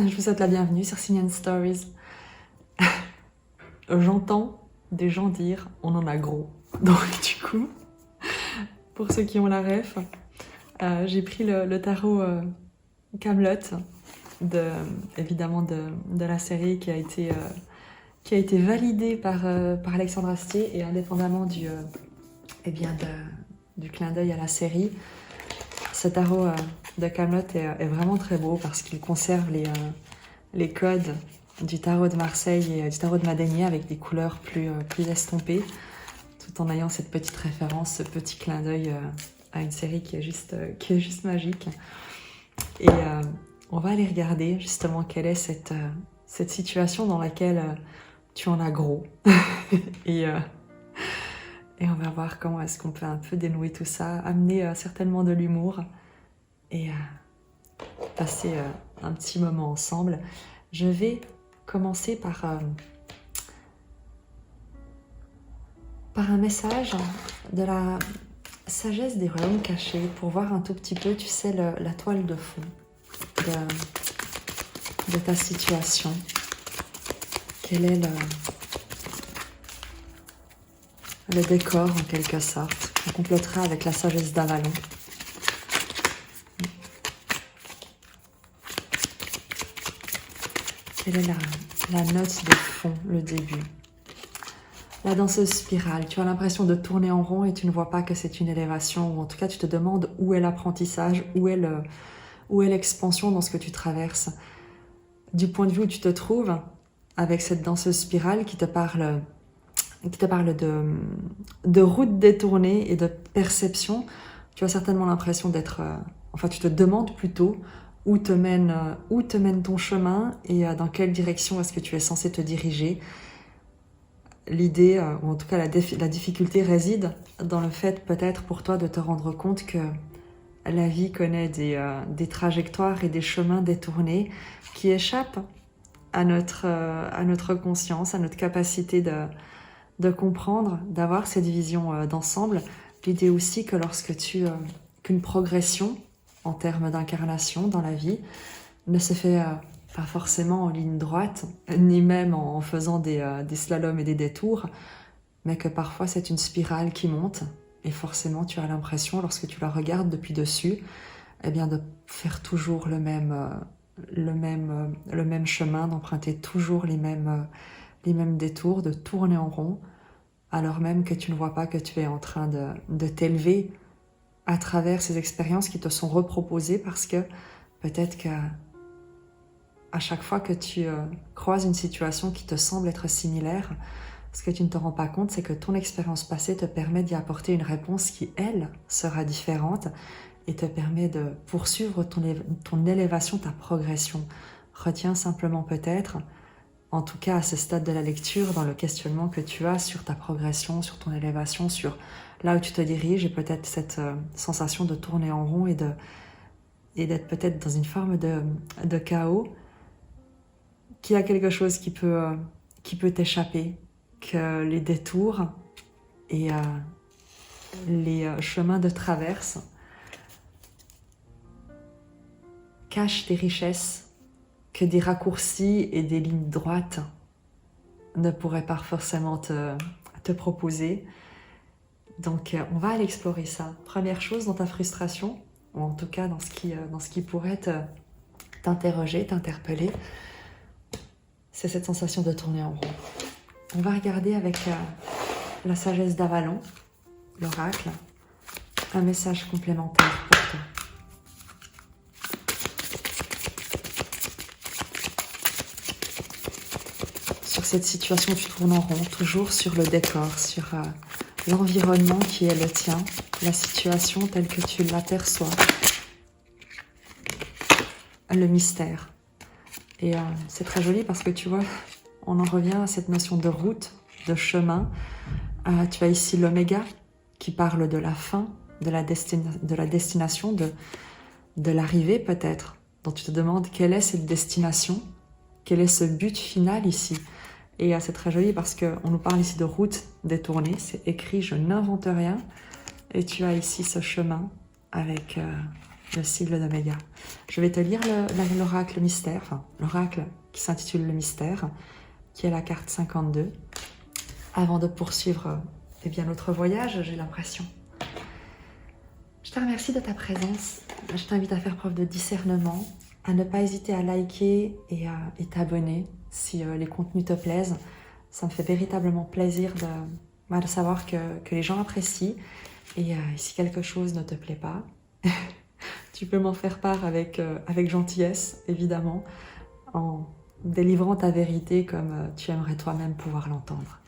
je vous souhaite la bienvenue sur Sinian Stories. J'entends des gens dire on en a gros. Donc du coup, pour ceux qui ont la ref, j'ai pris le tarot Camelot, évidemment de la série qui a été validée par Alexandre Astier, et indépendamment du clin d'œil à la série. Ce tarot de Camelot est vraiment très beau parce qu'il conserve les codes du tarot de Marseille et du tarot de Madénier avec des couleurs plus estompées, tout en ayant cette petite référence, ce petit clin d'œil à une série qui est juste magique. Et on va aller regarder justement quelle est cette situation dans laquelle tu en as gros. Et on va voir comment est-ce qu'on peut un peu dénouer tout ça, amener certainement de l'humour et passer un petit moment ensemble. Je vais commencer par un message de la sagesse des royaumes cachés pour voir un tout petit peu, tu sais, la toile de fond de ta situation. Quel est le décor en quelque sorte. On complétera avec la sagesse d'Avalon. Quelle est la note de fond, le début? La danseuse spirale, tu as l'impression de tourner en rond et tu ne vois pas que c'est une élévation, ou en tout cas tu te demandes où est l'apprentissage, où est l'expansion dans ce que tu traverses. Du point de vue où tu te trouves, avec cette danseuse spirale qui te parle de route détournée et de perception, tu as certainement l'impression d'être... tu te demandes plutôt où te mène ton chemin et dans quelle direction est-ce que tu es censé te diriger. L'idée, ou en tout cas la difficulté réside dans le fait peut-être pour toi de te rendre compte que la vie connaît des trajectoires et des chemins détournés qui échappent à notre conscience, à notre capacité de comprendre, d'avoir cette vision d'ensemble. L'idée aussi que qu'une progression en termes d'incarnation dans la vie ne se fait pas forcément en ligne droite, ni même en faisant des slaloms et des détours, mais que parfois c'est une spirale qui monte, et forcément tu as l'impression, lorsque tu la regardes depuis dessus, de faire toujours le même chemin, d'emprunter toujours les mêmes détours, de tourner en rond, alors même que tu ne vois pas que tu es en train de t'élever à travers ces expériences qui te sont reproposées, parce que peut-être qu'à chaque fois que tu croises une situation qui te semble être similaire, ce que tu ne te rends pas compte, c'est que ton expérience passée te permet d'y apporter une réponse qui, elle, sera différente et te permet de poursuivre ton élévation, ta progression. Retiens simplement peut-être, en tout cas à ce stade de la lecture, dans le questionnement que tu as sur ta progression, sur ton élévation, sur là où tu te diriges, et peut-être cette sensation de tourner en rond et d'être peut-être dans une forme de chaos, qu'il y a quelque chose qui peut t'échapper, que les détours et les chemins de traverse cachent des richesses que des raccourcis et des lignes droites ne pourraient pas forcément te proposer. Donc on va aller explorer ça. Première chose, dans ta frustration, ou en tout cas dans ce qui pourrait t'interroger, t'interpeller, c'est cette sensation de tourner en rond. On va regarder avec la sagesse d'Avalon, l'oracle, un message complémentaire pour toi. Sur cette situation, tu tournes en rond, toujours sur le décor, sur l'environnement qui est le tien, la situation telle que tu l'aperçois, le mystère. Et c'est très joli parce que tu vois, on en revient à cette notion de route, de chemin. Tu as ici l'oméga qui parle de la fin, de la destination, de l'arrivée peut-être, dont tu te demandes quelle est cette destination, quel est ce but final ici. Et c'est très joli parce qu'on nous parle ici de route détournée, c'est écrit, je n'invente rien. Et tu as ici ce chemin avec le sigle d'Oméga. Je vais te lire l'oracle mystère, enfin l'oracle qui s'intitule le mystère, qui est la carte 52, avant de poursuivre eh bien, notre voyage, j'ai l'impression. Je te remercie de ta présence. Je t'invite à faire preuve de discernement, à ne pas hésiter à liker et t'abonner si les contenus te plaisent. Ça me fait véritablement plaisir de savoir que les gens apprécient. Et si quelque chose ne te plaît pas, tu peux m'en faire part avec gentillesse, évidemment, en délivrant ta vérité comme tu aimerais toi-même pouvoir l'entendre.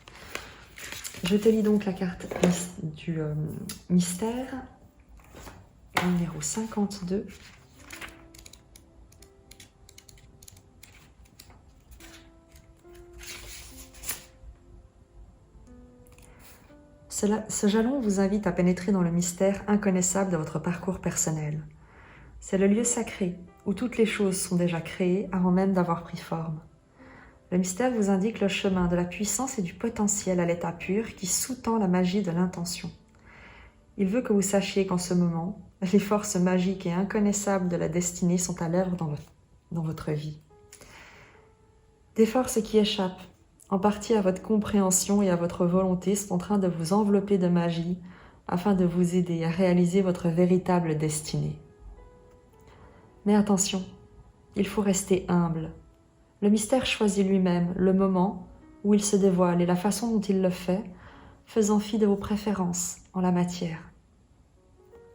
Je te lis donc la carte du mystère, numéro 52. Ce jalon vous invite à pénétrer dans le mystère inconnaissable de votre parcours personnel. C'est le lieu sacré où toutes les choses sont déjà créées avant même d'avoir pris forme. Le mystère vous indique le chemin de la puissance et du potentiel à l'état pur qui sous-tend la magie de l'intention. Il veut que vous sachiez qu'en ce moment, les forces magiques et inconnaissables de la destinée sont à l'œuvre dans votre vie. Des forces qui échappent en partie à votre compréhension et à votre volonté sont en train de vous envelopper de magie afin de vous aider à réaliser votre véritable destinée. Mais attention, il faut rester humble. Le mystère choisit lui-même le moment où il se dévoile et la façon dont il le fait, faisant fi de vos préférences en la matière.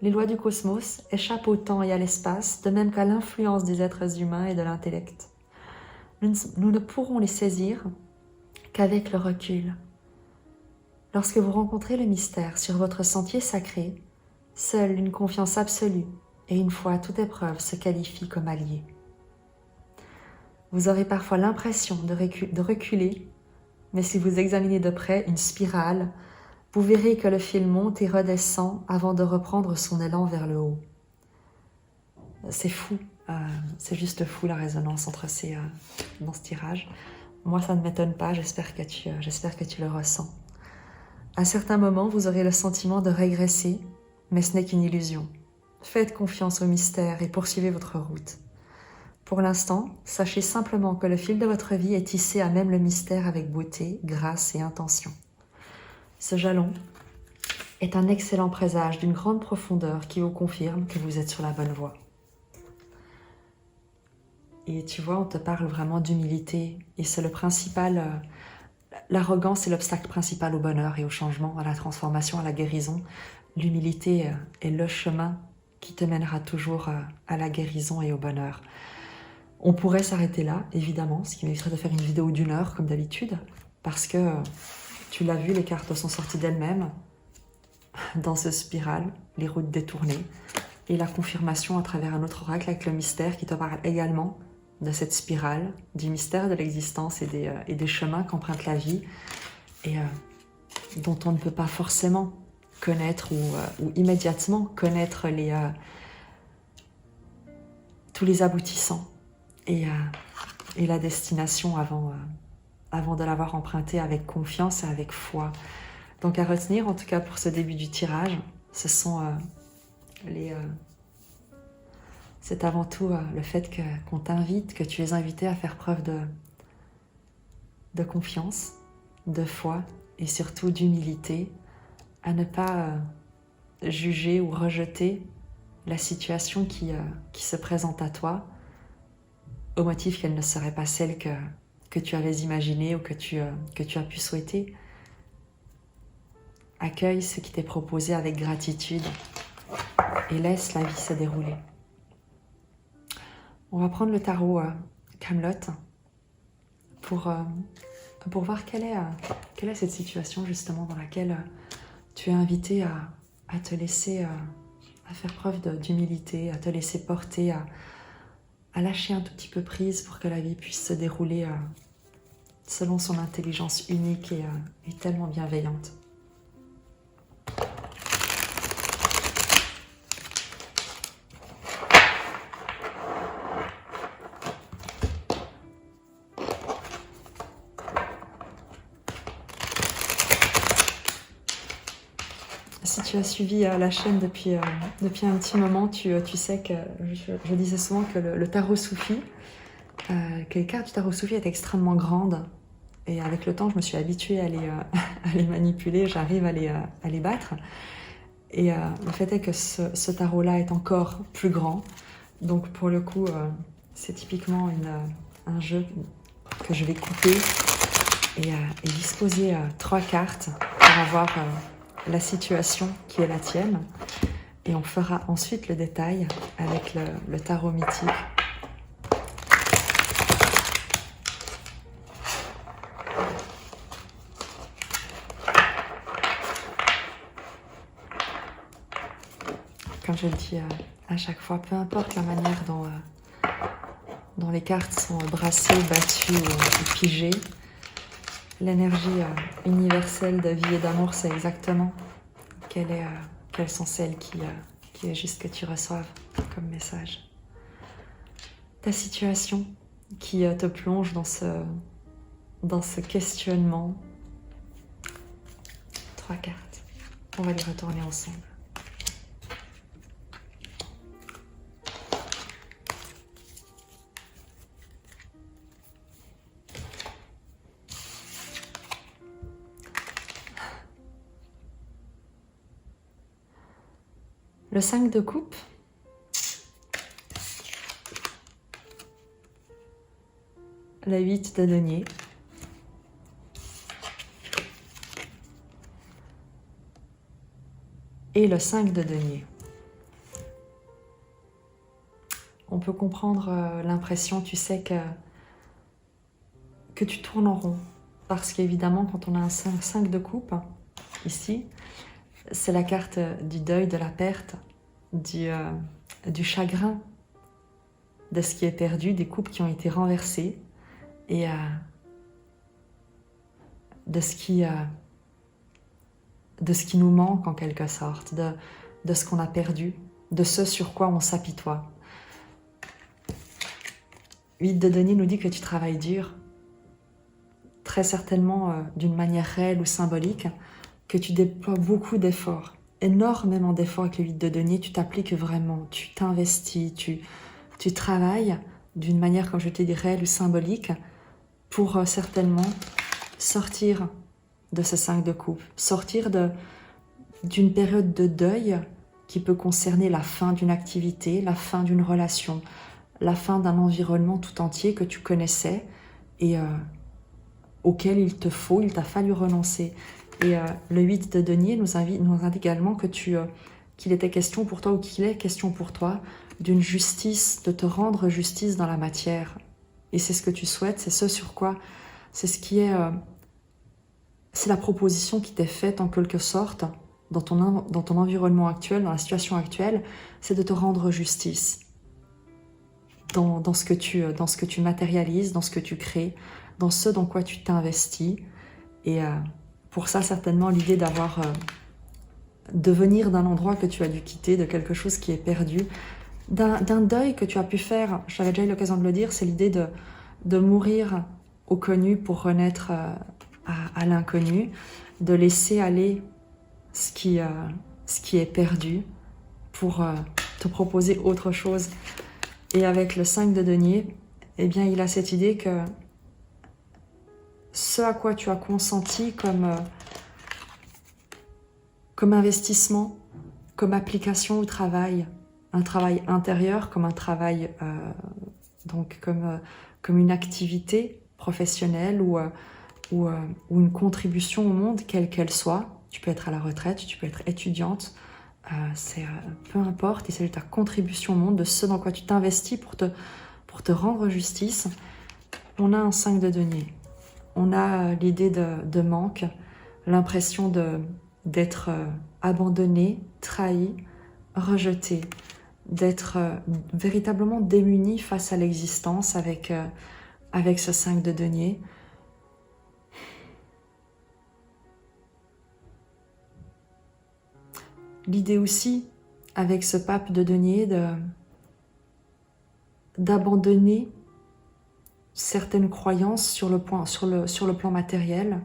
Les lois du cosmos échappent au temps et à l'espace, de même qu'à l'influence des êtres humains et de l'intellect. Nous ne pourrons les saisir qu'avec le recul. Lorsque vous rencontrez le mystère sur votre sentier sacré, seule une confiance absolue et une foi à toute épreuve se qualifient comme alliés. Vous aurez parfois l'impression de reculer, mais si vous examinez de près une spirale, vous verrez que le fil monte et redescend avant de reprendre son élan vers le haut. C'est fou, c'est juste fou la résonance entre dans ce tirage. Moi, ça ne m'étonne pas, j'espère que tu le ressens. À certains moments, vous aurez le sentiment de régresser, mais ce n'est qu'une illusion. Faites confiance au mystère et poursuivez votre route. Pour l'instant, sachez simplement que le fil de votre vie est tissé à même le mystère avec beauté, grâce et intention. Ce jalon est un excellent présage d'une grande profondeur qui vous confirme que vous êtes sur la bonne voie. Et tu vois, on te parle vraiment d'humilité et c'est le principal, l'arrogance est l'obstacle principal au bonheur et au changement, à la transformation, à la guérison. L'humilité est le chemin qui te mènera toujours à la guérison et au bonheur. On pourrait s'arrêter là, évidemment, ce qui m'éviterait de faire une vidéo d'1 heure comme d'habitude, parce que tu l'as vu, les cartes sont sorties d'elles-mêmes dans ce spirale, les routes détournées, et la confirmation à travers un autre oracle avec le mystère qui te parle également de cette spirale, du mystère de l'existence et des chemins qu'emprunte la vie, et dont on ne peut pas forcément connaître ou immédiatement connaître tous les aboutissants et la destination avant de l'avoir emprunté avec confiance et avec foi. Donc à retenir, en tout cas pour ce début du tirage, ce sont c'est avant tout le fait qu'on t'invite, que tu es invité à faire preuve de confiance, de foi et surtout d'humilité, à ne pas juger ou rejeter la situation qui se présente à toi au motif qu'elle ne serait pas celle que tu avais imaginée ou que tu as pu souhaiter. Accueille ce qui t'est proposé avec gratitude et laisse la vie se dérouler. On va prendre le tarot Camelot pour voir quelle est cette situation justement dans laquelle tu es invité à te laisser, à faire preuve d'humilité, à te laisser porter, à lâcher un tout petit peu prise pour que la vie puisse se dérouler selon son intelligence unique et tellement bienveillante. si tu as suivi la chaîne depuis un petit moment, tu sais que je disais souvent que le tarot soufi, que les cartes du tarot soufi étaient extrêmement grandes. Et avec le temps, je me suis habituée à à les manipuler, j'arrive à les battre. Et le fait est que ce tarot-là est encore plus grand. Donc pour le coup, c'est typiquement un jeu que je vais couper et disposer 3 cartes pour avoir la situation qui est la tienne. Et on fera ensuite le détail avec le tarot mythique. Comme je le dis à chaque fois, peu importe la manière dont les cartes sont brassées, battues ou pigées, l'énergie universelle de vie et d'amour, c'est exactement quelles sont celles qui est juste que tu reçoives comme message. Ta situation qui te plonge dans ce questionnement. 3 cartes. On va les retourner ensemble. Le 5 de coupe, le 8 de denier, et le 5 de denier. On peut comprendre l'impression, tu sais, que tu tournes en rond. Parce qu'évidemment, quand on a un 5 de coupe, ici, c'est la carte du deuil, de la perte, du chagrin, de ce qui est perdu, des coupes qui ont été renversées et de ce qui nous manque en quelque sorte, de ce qu'on a perdu, de ce sur quoi on s'apitoie. 8 de denier nous dit que tu travailles dur, très certainement d'une manière réelle ou symbolique, que tu déploies beaucoup d'efforts, énormément d'efforts avec le 8 de denier, tu t'appliques vraiment, tu t'investis, tu travailles d'une manière, comme je t'ai dit, réelle ou symbolique, pour certainement sortir de ce 5 de coupe, sortir d'une période de deuil qui peut concerner la fin d'une activité, la fin d'une relation, la fin d'un environnement tout entier que tu connaissais et auquel il t'a fallu renoncer. Et le 8 de denier nous indique également que qu'il était question pour toi ou qu'il est question pour toi d'une justice, de te rendre justice dans la matière. Et c'est ce que tu souhaites, c'est ce sur quoi, c'est ce qui est, c'est la proposition qui t'est faite en quelque sorte dans ton environnement actuel, dans la situation actuelle, c'est de te rendre justice dans ce que tu matérialises, dans ce que tu crées, dans ce dans quoi tu t'investis. Et pour ça, certainement, l'idée de venir d'un endroit que tu as dû quitter, de quelque chose qui est perdu, d'un deuil que tu as pu faire, j'avais déjà eu l'occasion de le dire, c'est l'idée de mourir au connu pour renaître à l'inconnu, de laisser aller ce qui est perdu pour te proposer autre chose. Et avec le 5 de denier, eh bien, il a cette idée que ce à quoi tu as consenti comme investissement, comme application au travail, un travail intérieur, comme un travail, donc comme une activité professionnelle ou une contribution au monde, quelle qu'elle soit. Tu peux être à la retraite, tu peux être étudiante, peu importe, il s'agit de ta contribution au monde, de ce dans quoi tu t'investis pour te rendre justice. On a un 5 de denier. On a l'idée de manque, l'impression d'être abandonné, trahi, rejeté, d'être véritablement démuni face à l'existence avec ce 5 de denier. L'idée aussi, avec ce pape de denier, d'abandonner certaines croyances sur le plan matériel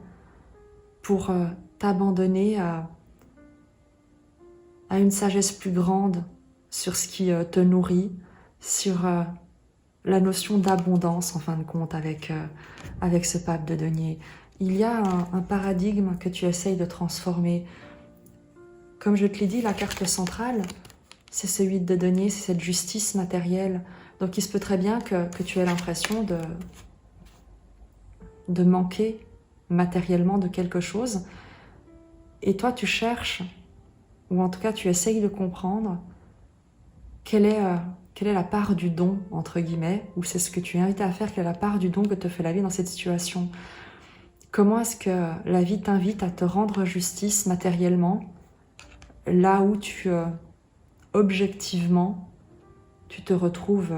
pour t'abandonner à une sagesse plus grande sur ce qui te nourrit, sur la notion d'abondance en fin de compte avec ce pape de denier. Il y a un paradigme que tu essayes de transformer. Comme je te l'ai dit, la carte centrale, c'est ce 8 de denier, c'est cette justice matérielle. Donc il se peut très bien que tu aies l'impression de manquer matériellement de quelque chose. Et toi, tu cherches, ou en tout cas tu essayes de comprendre quelle est la part du don, entre guillemets, ou c'est ce que tu es invité à faire, quelle est la part du don que te fait la vie dans cette situation. Comment est-ce que la vie t'invite à te rendre justice matériellement, là où objectivement, tu te retrouves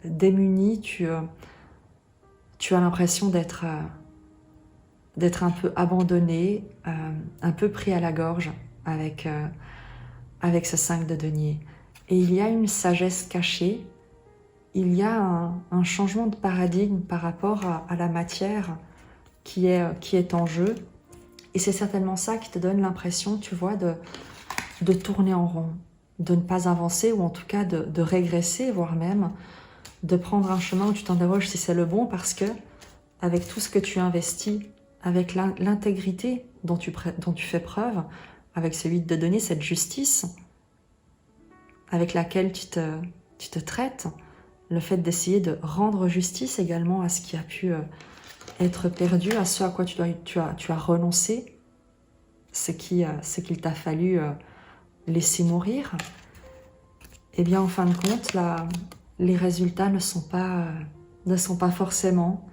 démuni, tu as l'impression d'être un peu abandonné, un peu pris à la gorge avec ce 5 de denier. Et il y a une sagesse cachée, il y a un changement de paradigme par rapport à la matière qui est en jeu. Et c'est certainement ça qui te donne l'impression, tu vois, de tourner en rond, de ne pas avancer, ou en tout cas de régresser, voire même de prendre un chemin où tu t'interroges si c'est le bon, parce que avec tout ce que tu investis, avec l'intégrité dont tu fais preuve, avec ce 8 de denier, cette justice avec laquelle tu te traites, le fait d'essayer de rendre justice également à ce qui a pu être perdu, à ce à quoi tu as renoncé, ce qu'il t'a fallu laisser mourir, eh bien en fin de compte, les résultats ne sont pas forcément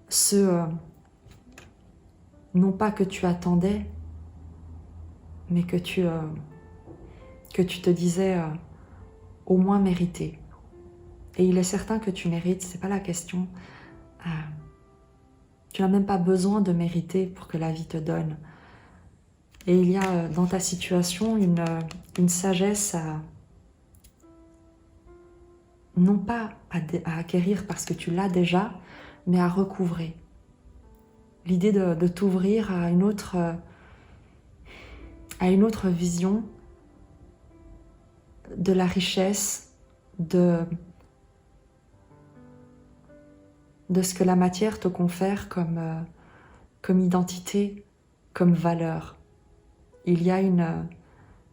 ceux, non pas que tu attendais, mais que tu te disais au moins mériter. Et il est certain que tu mérites, c'est pas la question. Tu n'as même pas besoin de mériter pour que la vie te donne. Et il y a dans ta situation une sagesse non pas à acquérir parce que tu l'as déjà, mais à recouvrer. L'idée de t'ouvrir à une autre vision de la richesse, de ce que la matière te confère comme identité, comme valeur. Il y a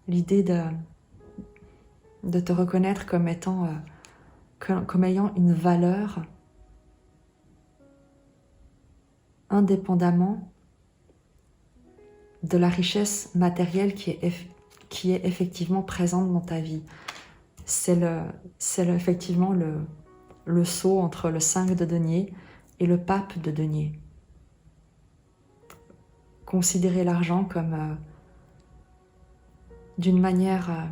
l'idée de te reconnaître comme étant, comme ayant une valeur indépendamment de la richesse matérielle qui est effectivement présente dans ta vie. C'est effectivement le saut entre le 5 de denier et le pape de denier. Considérer l'argent comme d'une manière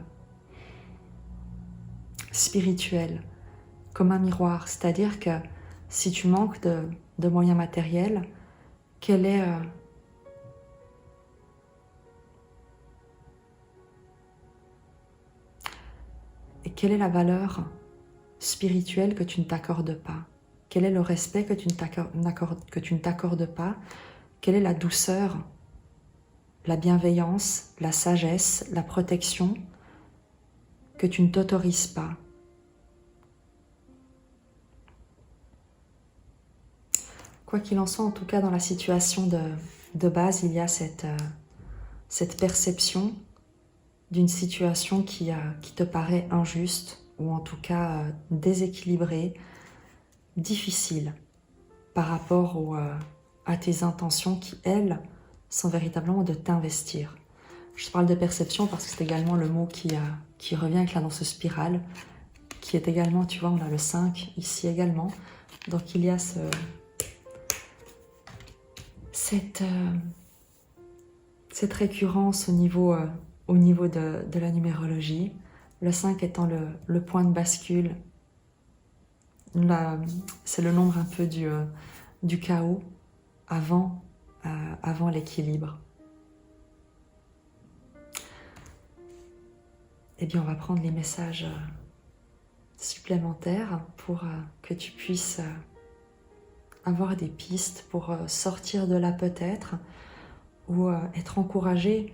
spirituelle, comme un miroir. C'est-à-dire que si tu manques de moyens matériels, quelle est la valeur spirituelle que tu ne t'accordes pas? Quel est le respect que tu ne t'accordes pas? Quelle est la douceur, la bienveillance, la sagesse, la protection que tu ne t'autorises pas? Quoi qu'il en soit, en tout cas dans la situation de base, il y a cette perception d'une situation qui te paraît injuste, ou en tout cas déséquilibrée, difficile par rapport à tes intentions qui, elles, sont véritablement de t'investir. Je te parle de perception parce que c'est également le mot qui revient avec la danse spirale, qui est également, tu vois, on a le 5 ici également. Donc il y a cette récurrence au niveau de la numérologie. Le 5 étant le point de bascule. C'est le nombre un peu du chaos avant l'équilibre. Eh bien, on va prendre les messages supplémentaires pour que tu puisses avoir des pistes pour sortir de là peut-être, ou être encouragé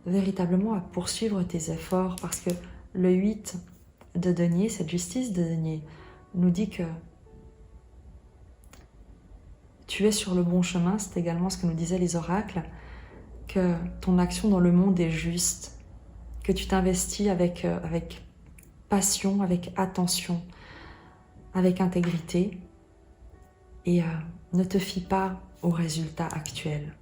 véritablement à poursuivre tes efforts, parce que le 8 de denier, cette justice de denier, nous dit que tu es sur le bon chemin. C'est également ce que nous disaient les oracles, que ton action dans le monde est juste, que tu t'investis avec passion, avec attention, avec intégrité, et ne te fie pas aux résultats actuels.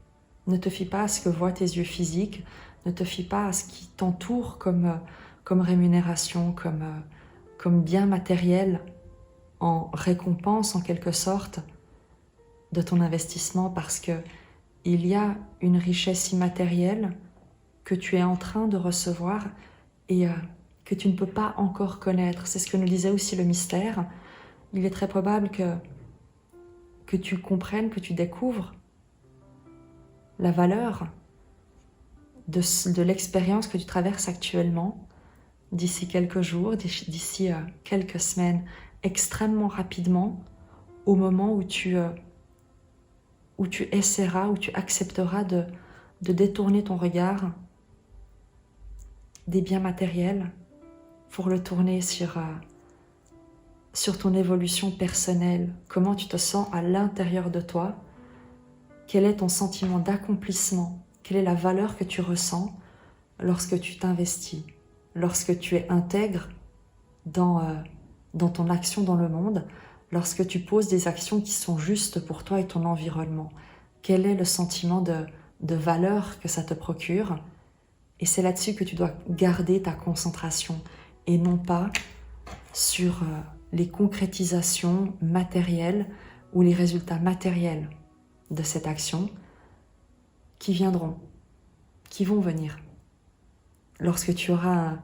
Ne te fie pas à ce que voient tes yeux physiques, ne te fie pas à ce qui t'entoure comme rémunération, comme bien matériel, en récompense en quelque sorte de ton investissement, parce que il y a une richesse immatérielle que tu es en train de recevoir et que tu ne peux pas encore connaître. C'est ce que nous disait aussi le mystère. Il est très probable que tu comprennes, que tu découvres la valeur de l'expérience que tu traverses actuellement d'ici quelques jours, d'ici quelques semaines, extrêmement rapidement, au moment où tu essaieras, où tu accepteras de détourner ton regard des biens matériels pour le tourner sur ton évolution personnelle. Comment tu te sens à l'intérieur de toi? Quel est ton sentiment d'accomplissement? Quelle est la valeur que tu ressens lorsque tu t'investis, lorsque tu es intègre dans ton action dans le monde, lorsque tu poses des actions qui sont justes pour toi et ton environnement? Quel est le sentiment de valeur que ça te procure? Et c'est là-dessus que tu dois garder ta concentration, et non pas sur les concrétisations matérielles ou les résultats matériels de cette action qui viendront, qui vont venir. Lorsque tu auras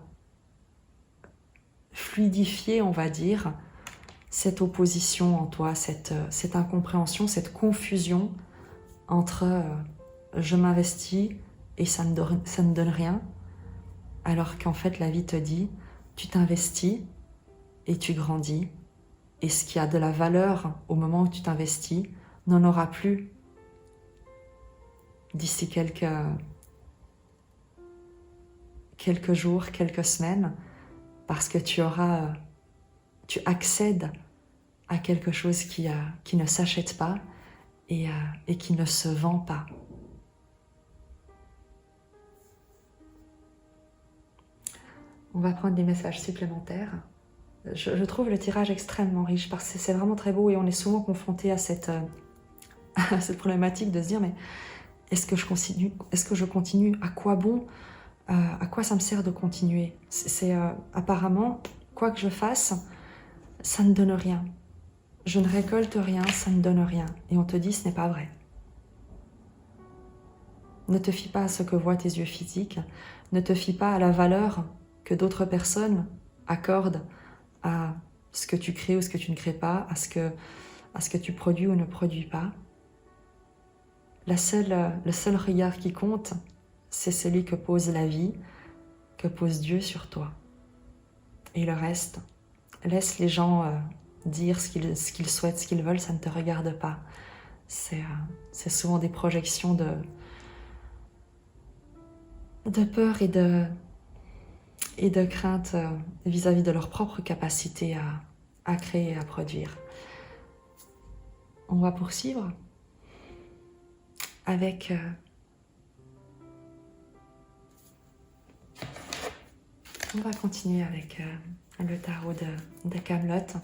fluidifié, on va dire, cette opposition en toi, cette incompréhension, cette confusion entre je m'investis et ça ne donne rien, alors qu'en fait la vie te dit tu t'investis et tu grandis, et ce qui a de la valeur au moment où tu t'investis n'en aura plus d'ici quelques jours, quelques semaines, parce que tu accèdes à quelque chose qui ne s'achète pas et qui ne se vend pas. On va prendre des messages supplémentaires. Je trouve le tirage extrêmement riche, parce que c'est vraiment très beau, et on est souvent confronté à cette problématique de se dire, mais est-ce que je continue? À quoi bon? À quoi ça me sert de continuer? Apparemment, quoi que je fasse, ça ne donne rien. Je ne récolte rien, ça ne donne rien. Et on te dit, ce n'est pas vrai. Ne te fie pas à ce que voient tes yeux physiques, ne te fie pas à la valeur que d'autres personnes accordent à ce que tu crées ou ce que tu ne crées pas, à ce que tu produis ou ne produis pas. Le seul regard qui compte, c'est celui que pose la vie, que pose Dieu sur toi. Et le reste, laisse les gens dire ce qu'ils souhaitent, ce qu'ils veulent, ça ne te regarde pas. C'est souvent des projections de peur et de crainte vis-à-vis de leur propre capacité à créer et à produire. On va poursuivre avec on va continuer avec le tarot de Kaamelott.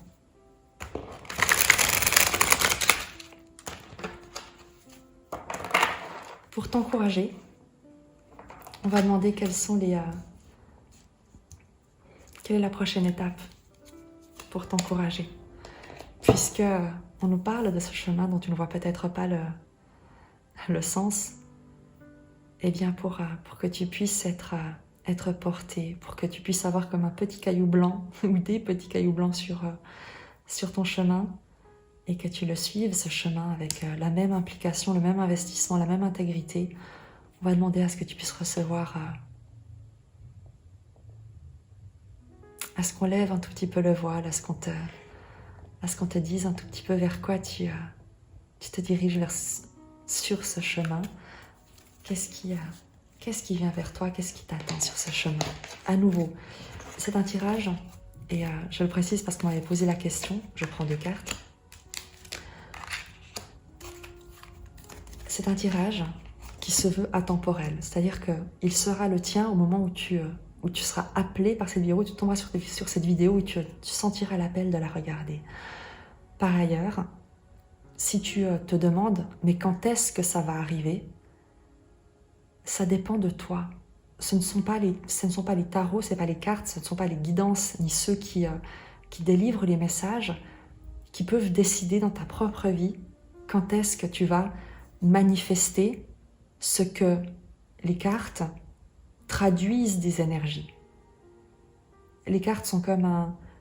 Pour t'encourager, on va demander quelle est la prochaine étape pour t'encourager. Puisque on nous parle de ce chemin dont tu ne vois peut-être pas le sens, eh bien pour que tu puisses être porté, pour que tu puisses avoir comme un petit caillou blanc ou des petits cailloux blancs sur ton chemin, et que tu le suives, ce chemin, avec la même implication, le même investissement, la même intégrité. On va demander à ce que tu puisses recevoir, à ce qu'on lève un tout petit peu le voile, à ce qu'on te dise un tout petit peu vers quoi tu te diriges sur ce chemin. Qu'est-ce Qu'est-ce qui vient vers toi? Qu'est-ce qui t'attend sur ce chemin? À nouveau, c'est un tirage, et je le précise parce qu'on m'avait posé la question. Je prends 2 cartes. C'est un tirage qui se veut atemporel, c'est-à-dire qu'il sera le tien au moment où tu seras appelé par cette vidéo, tu tomberas sur cette vidéo et tu sentiras l'appel de la regarder. Par ailleurs, si tu te demandes, mais quand est-ce que ça va arriver? Ça dépend de toi. Ce ne sont pas les tarots, ce ne sont pas les cartes, ce ne sont pas les guidances, ni ceux qui délivrent les messages, qui peuvent décider dans ta propre vie quand est-ce que tu vas manifester ce que les cartes traduisent des énergies. Les cartes sont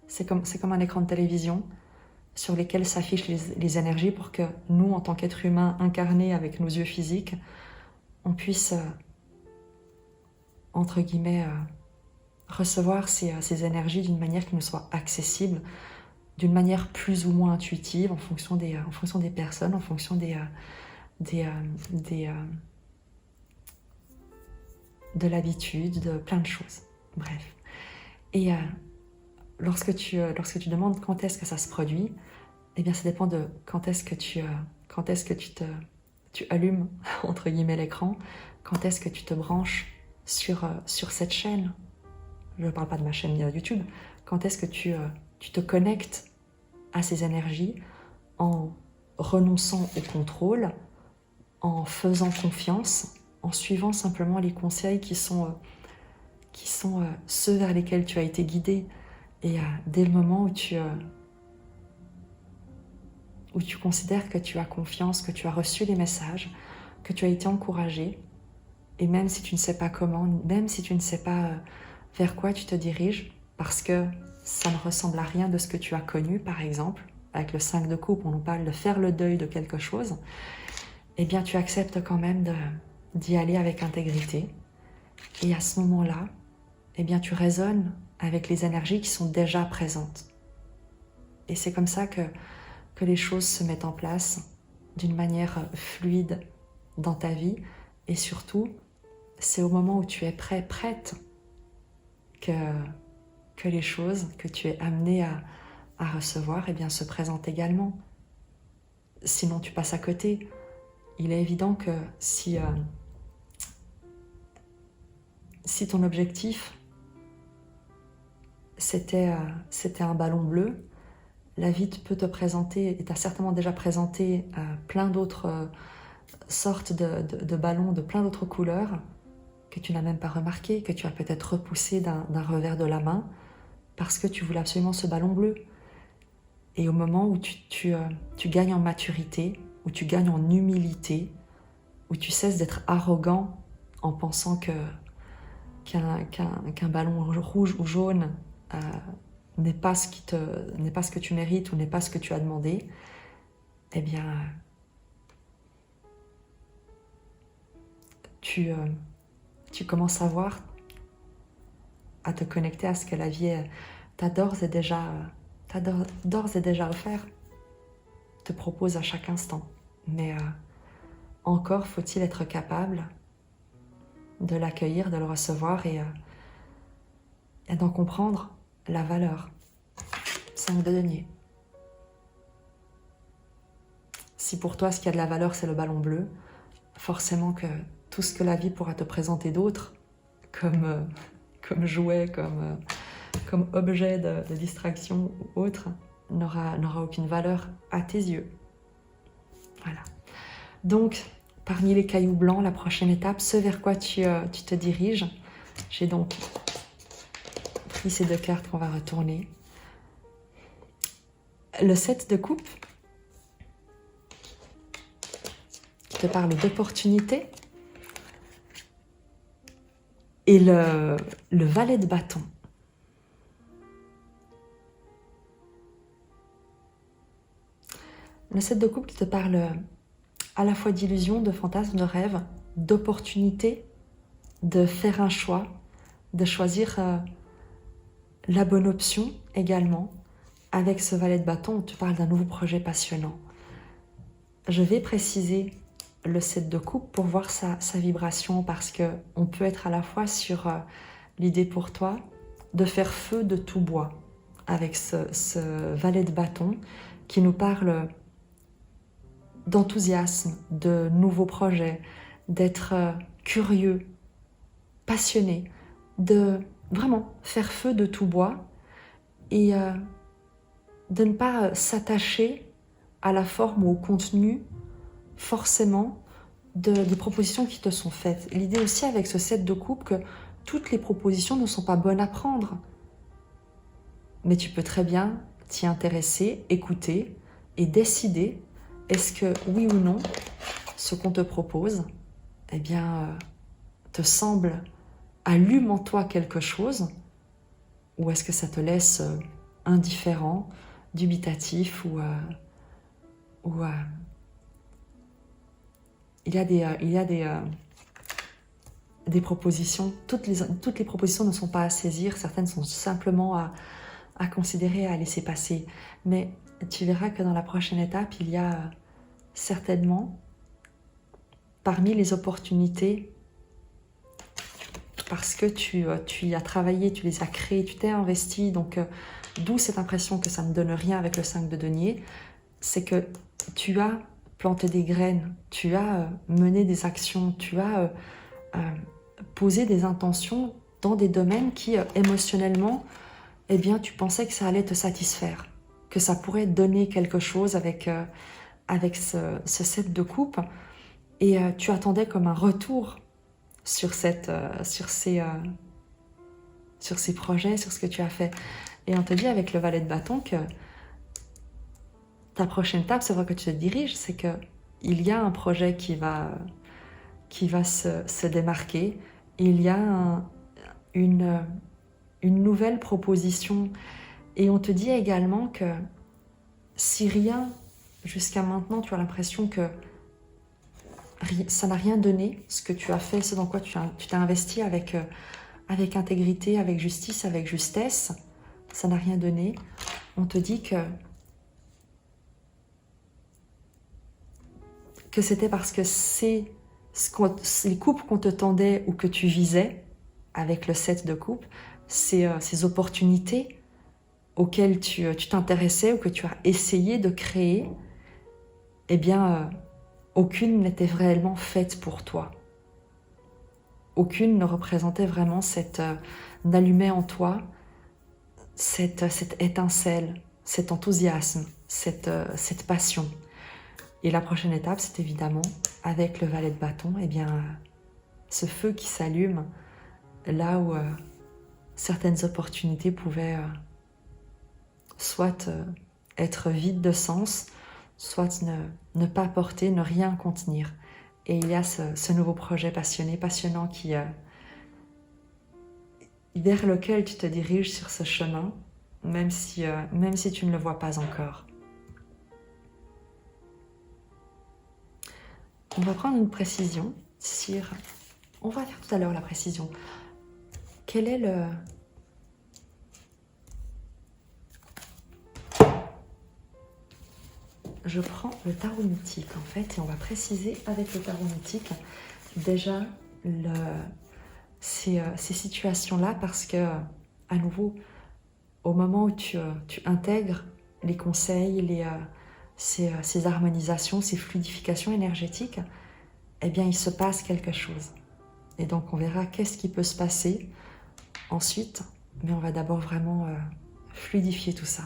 c'est comme un écran de télévision sur lesquels s'affichent les énergies pour que nous, en tant qu'êtres humains incarnés avec nos yeux physiques, on puisse, entre guillemets, recevoir ces énergies d'une manière qui nous soit accessible, d'une manière plus ou moins intuitive, en fonction des personnes, en fonction de l'habitude, de plein de choses. Bref. Et lorsque tu demandes quand est-ce que ça se produit, eh bien ça dépend de quand est-ce que tu allumes entre guillemets l'écran, quand est-ce que tu te branches sur cette chaîne. Je ne parle pas de ma chaîne YouTube. Quand est-ce que tu te connectes à ces énergies en renonçant au contrôle, en faisant confiance, en suivant simplement les conseils qui sont ceux vers lesquels tu as été guidé. Et dès le moment où tu considères que tu as confiance, que tu as reçu les messages, que tu as été encouragé, et même si tu ne sais pas comment, même si tu ne sais pas vers quoi tu te diriges, parce que ça ne ressemble à rien de ce que tu as connu, par exemple, avec le 5 de coupe, on nous parle de faire le deuil de quelque chose, eh bien tu acceptes quand même d'y aller avec intégrité. Et à ce moment-là, eh bien tu résonnes avec les énergies qui sont déjà présentes. Et c'est comme ça que les choses se mettent en place d'une manière fluide dans ta vie. Et surtout, c'est au moment où tu es prêt, prête, que les choses que tu es amené à recevoir eh bien, se présentent également. Sinon, tu passes à côté. Il est évident que si ton objectif c'était un ballon bleu, la vie peut te présenter, et t'a certainement déjà présenté plein d'autres sortes de ballons de plein d'autres couleurs que tu n'as même pas remarqué, que tu as peut-être repoussé d'un revers de la main parce que tu voulais absolument ce ballon bleu. Et au moment où tu gagnes en maturité, où tu gagnes en humilité, où tu cesses d'être arrogant en pensant qu'un ballon rouge ou jaune n'est pas ce que tu mérites ou n'est pas ce que tu as demandé, eh bien, tu commences à voir, à te connecter à ce que la vie t'a d'ores et déjà offert, te propose à chaque instant. Mais encore faut-il être capable de l'accueillir, de le recevoir et d'en comprendre la valeur. 5 de denier. Si pour toi, ce qui a de la valeur, c'est le ballon bleu, forcément que tout ce que la vie pourra te présenter d'autre, comme jouet, comme objet de distraction ou autre, n'aura aucune valeur à tes yeux. Voilà. Donc, parmi les cailloux blancs, la prochaine étape, ce vers quoi tu te diriges. J'ai donc pris ces 2 cartes qu'on va retourner. Le 7 de coupe qui te parle d'opportunité et le valet de bâton. Le 7 de coupe qui te parle à la fois d'illusion, de fantasme, de rêve, d'opportunité, de faire un choix, de choisir la bonne option également. Avec ce valet de bâton, on te parle d'un nouveau projet passionnant. Je vais préciser le 7 de coupe pour voir sa vibration, parce qu'on peut être à la fois sur l'idée pour toi de faire feu de tout bois avec ce valet de bâton qui nous parle d'enthousiasme, de nouveaux projets, d'être curieux, passionné, de vraiment faire feu de tout bois et de ne pas s'attacher à la forme ou au contenu forcément des propositions qui te sont faites. L'idée aussi avec ce 7 de coupe que toutes les propositions ne sont pas bonnes à prendre. Mais tu peux très bien t'y intéresser, écouter et décider est-ce que oui ou non ce qu'on te propose eh bien, te semble allume en toi quelque chose, ou est-ce que ça te laisse indifférent, dubitatif ou il y a des propositions, toutes les propositions ne sont pas à saisir, certaines sont simplement à considérer, à laisser passer. Mais tu verras que dans la prochaine étape, il y a certainement, parmi les opportunités, parce que tu y as travaillé, tu les as créées, tu t'es investi, donc d'où cette impression que ça ne donne rien avec le 5 de denier, c'est que tu as planté des graines, tu as mené des actions, tu as posé des intentions dans des domaines qui, émotionnellement, eh bien, tu pensais que ça allait te satisfaire, que ça pourrait donner quelque chose avec ce 7 de coupe, et tu attendais comme un retour sur ces projets, sur ce que tu as fait. Et on te dit avec le valet de bâton que ta prochaine étape, c'est vrai que tu te diriges, c'est que il y a un projet qui va se démarquer, il y a une nouvelle proposition, et on te dit également que si rien jusqu'à maintenant tu as l'impression que ça n'a rien donné, ce que tu as fait, ce dans quoi tu t'es investi avec intégrité, avec justice, avec justesse, ça n'a rien donné, on te dit que c'était parce que c'est les coupes qu'on te tendait ou que tu visais avec le 7 de coupe, ces opportunités auxquelles tu t'intéressais ou que tu as essayé de créer, eh bien, aucune n'était réellement faite pour toi. Aucune ne représentait vraiment n'allumait en toi cette étincelle, cet enthousiasme, cette passion. Et la prochaine étape, c'est évidemment, avec le valet de bâton, eh bien, ce feu qui s'allume là où certaines opportunités pouvaient soit être vides de sens, soit ne pas porter, ne rien contenir. Et il y a ce nouveau projet passionnant vers lequel tu te diriges sur ce chemin, même si tu ne le vois pas encore. On va prendre une précision sur... On va faire tout à l'heure la précision. Quel est le... Je prends le tarot mythique en fait, et on va préciser avec le tarot mythique déjà ces situations-là, parce que, à nouveau, au moment où tu intègres les conseils, ces harmonisations, ces fluidifications énergétiques, eh bien, il se passe quelque chose. Et donc, on verra qu'est-ce qui peut se passer ensuite, mais on va d'abord vraiment fluidifier tout ça.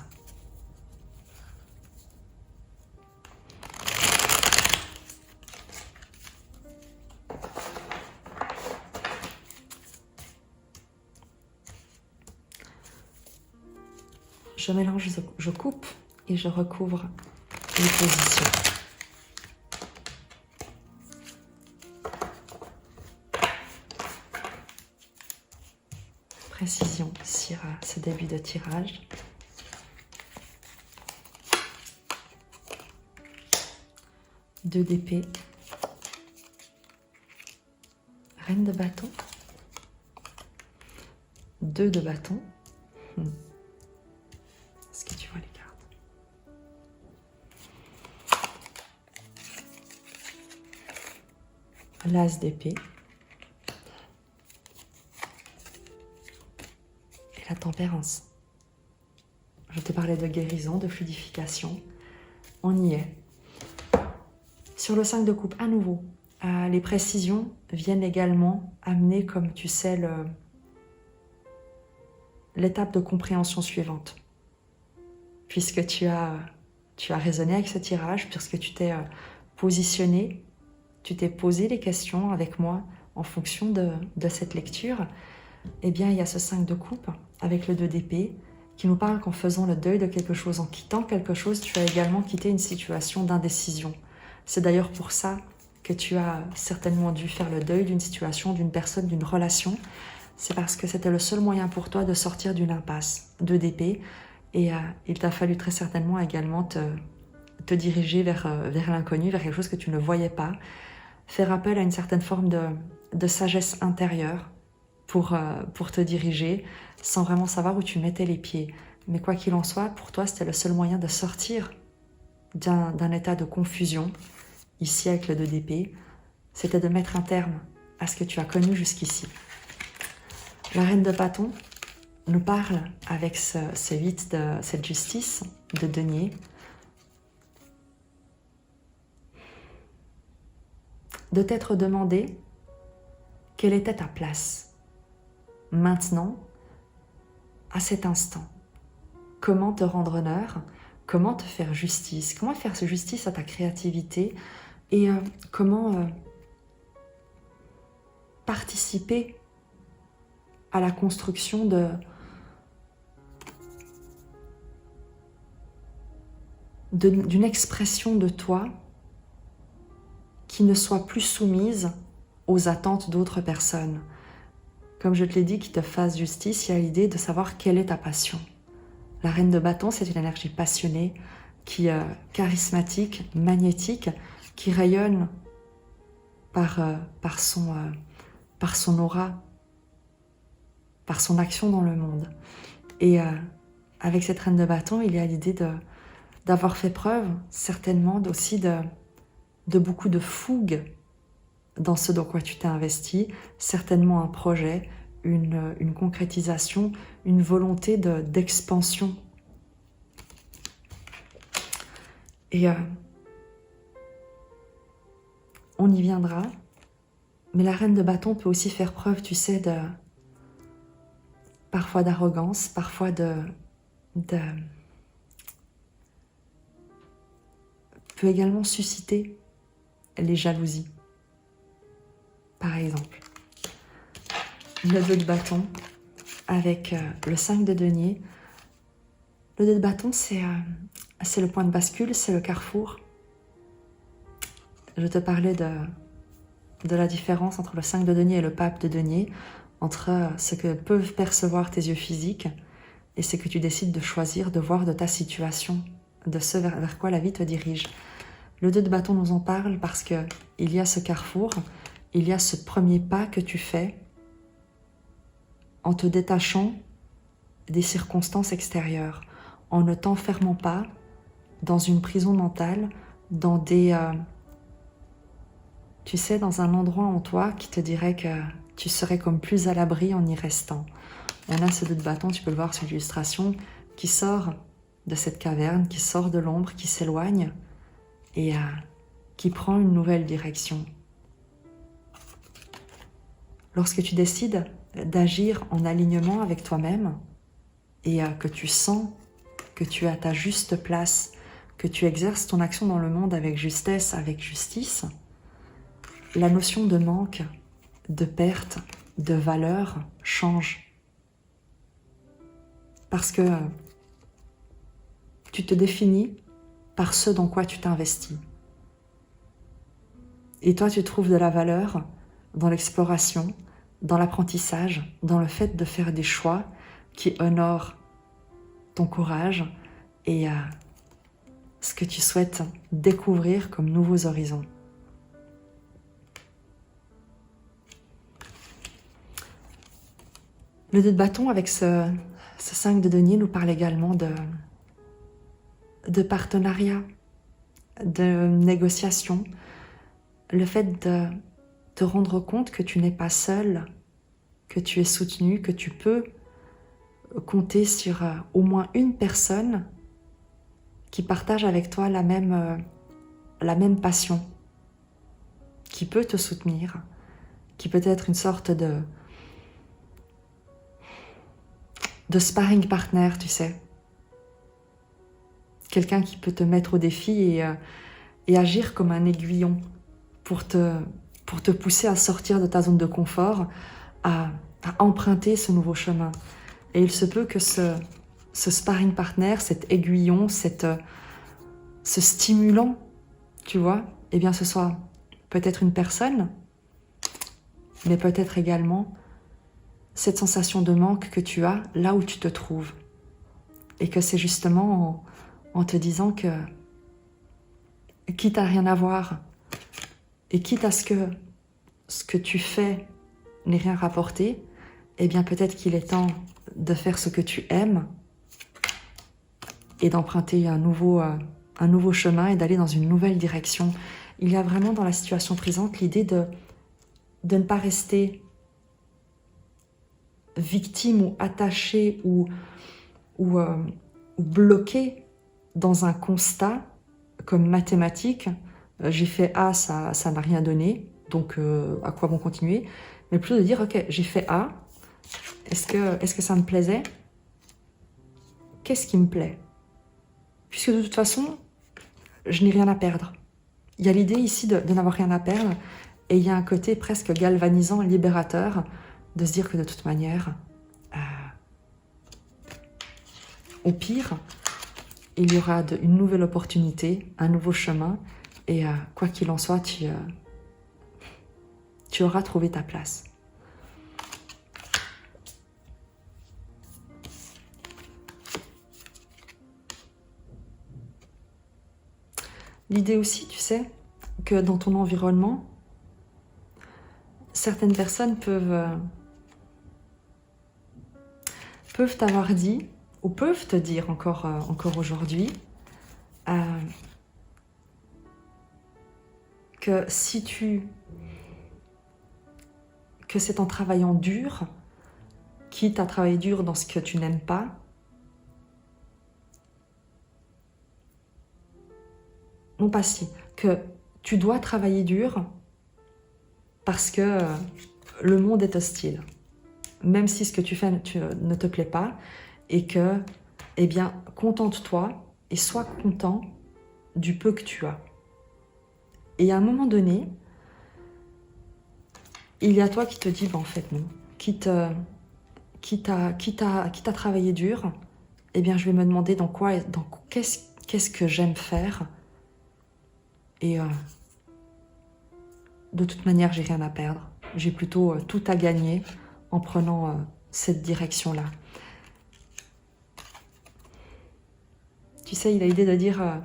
Je mélange, je coupe et je recouvre les positions. Précision sur ce début de tirage. Deux d'épée. Reine de bâton. Deux de bâton. Est-ce que tu vois les cartes? l'as d'épée et la tempérance. Je te parlais de guérison, de fluidification. On y est. Sur le 5 de coupe, à nouveau, les précisions viennent également amener, comme tu sais, l'étape de compréhension suivante. Puisque tu as raisonné avec ce tirage, puisque tu t'es positionné, tu t'es posé les questions avec moi en fonction de cette lecture, eh bien, il y a ce 5 de coupe avec le 2 d'épée qui nous parle qu'en faisant le deuil de quelque chose, en quittant quelque chose, tu as également quitté une situation d'indécision. C'est d'ailleurs pour ça que tu as certainement dû faire le deuil d'une situation, d'une personne, d'une relation. C'est parce que c'était le seul moyen pour toi de sortir d'une impasse, 2 d'épée. Et il t'a fallu très certainement également te diriger vers l'inconnu, vers quelque chose que tu ne voyais pas. Faire appel à une certaine forme de sagesse intérieure pour te diriger sans vraiment savoir où tu mettais les pieds. Mais quoi qu'il en soit, pour toi, c'était le seul moyen de sortir d'un état de confusion, ici avec le 2 d'épée, c'était de mettre un terme à ce que tu as connu jusqu'ici. La reine de bâton nous parle avec ce 8 de cette justice de denier de t'être demandé quelle était ta place maintenant, à cet instant. Comment te rendre honneur, comment te faire justice, comment faire justice à ta créativité et comment participer à la construction d'une expression de toi qui ne soit plus soumise aux attentes d'autres personnes. Comme je te l'ai dit, qui te fasse justice, il y a l'idée de savoir quelle est ta passion. La reine de bâton, c'est une énergie passionnée, qui charismatique, magnétique, qui rayonne par son aura, par son action dans le monde. Et avec cette reine de bâton, il y a l'idée d'avoir fait preuve, certainement aussi de beaucoup de fougue dans ce dans quoi tu t'es investi, certainement un projet, une concrétisation, une volonté d'expansion. Et on y viendra, mais la reine de bâton peut aussi faire preuve, tu sais, parfois d'arrogance, parfois peut également susciter les jalousies. Par exemple, le 2 de bâton avec le 5 de denier. Le 2 de bâton, c'est le point de bascule, c'est le carrefour. Je te parlais de la différence entre le 5 de denier et le pape de denier, entre ce que peuvent percevoir tes yeux physiques et ce que tu décides de choisir, de voir de ta situation, de ce vers quoi la vie te dirige. Le 2 de bâton nous en parle parce qu'il y a ce carrefour, il y a ce premier pas que tu fais en te détachant des circonstances extérieures, en ne t'enfermant pas dans une prison mentale, dans tu sais, dans un endroit en toi qui te dirait que tu serais comme plus à l'abri en y restant. On a ce 2 de bâton, tu peux le voir sur l'illustration, qui sort de cette caverne, qui sort de l'ombre, qui s'éloigne et qui prend une nouvelle direction. Lorsque tu décides d'agir en alignement avec toi-même et que tu sens que tu es à ta juste place, que tu exerces ton action dans le monde avec justesse, avec justice, la notion de manque, de perte, de valeur change. Parce que tu te définis par ce dans quoi tu t'investis. Et toi, tu trouves de la valeur dans l'exploration, dans l'apprentissage, dans le fait de faire des choix qui honorent ton courage et ce que tu souhaites découvrir comme nouveaux horizons. Le 2 de bâton avec ce 5 de denier nous parle également de partenariat, de négociation, le fait te rendre compte que tu n'es pas seul, que tu es soutenu, que tu peux compter sur au moins une personne qui partage avec toi la même passion, qui peut te soutenir, qui peut être une sorte de sparring partner, tu sais. Quelqu'un qui peut te mettre au défi et agir comme un aiguillon pour te pousser à sortir de ta zone de confort, à emprunter ce nouveau chemin. Et il se peut que ce sparring partner, cet aiguillon, ce stimulant, tu vois, eh bien ce soit peut-être une personne, mais peut-être également cette sensation de manque que tu as là où tu te trouves. Et que c'est justement en te disant que, quitte à rien avoir, et quitte à ce que tu fais n'ait rien rapporté, eh bien peut-être qu'il est temps de faire ce que tu aimes et d'emprunter un nouveau chemin et d'aller dans une nouvelle direction. Il y a vraiment dans la situation présente l'idée de ne pas rester victime ou attaché ou bloqué dans un constat comme mathématique. J'ai fait A, ça n'a rien donné, donc à quoi bon continuer? Mais plutôt de dire, ok, j'ai fait A, est-ce que ça me plaisait? Qu'est-ce qui me plaît? Puisque de toute façon, je n'ai rien à perdre. Il y a l'idée ici de n'avoir rien à perdre, et il y a un côté presque galvanisant, libérateur, de se dire que de toute manière, au pire, il y aura une nouvelle opportunité, un nouveau chemin, et quoi qu'il en soit, tu auras trouvé ta place. L'idée aussi, tu sais, que dans ton environnement, certaines personnes peuvent t'avoir dit, ou peuvent te dire encore aujourd'hui, que que c'est en travaillant dur, quitte à travailler dur dans ce que tu n'aimes pas, non pas si, que tu dois travailler dur parce que le monde est hostile, même si ce que tu fais ne te plaît pas, et que, eh bien, contente-toi et sois content du peu que tu as. Et à un moment donné, il y a toi qui te dis, en fait non, quitte à travailler dur, eh bien je vais me demander qu'est-ce que j'aime faire, et de toute manière j'ai rien à perdre, j'ai plutôt tout à gagner en prenant cette direction-là. Tu sais, il a l'idée de dire,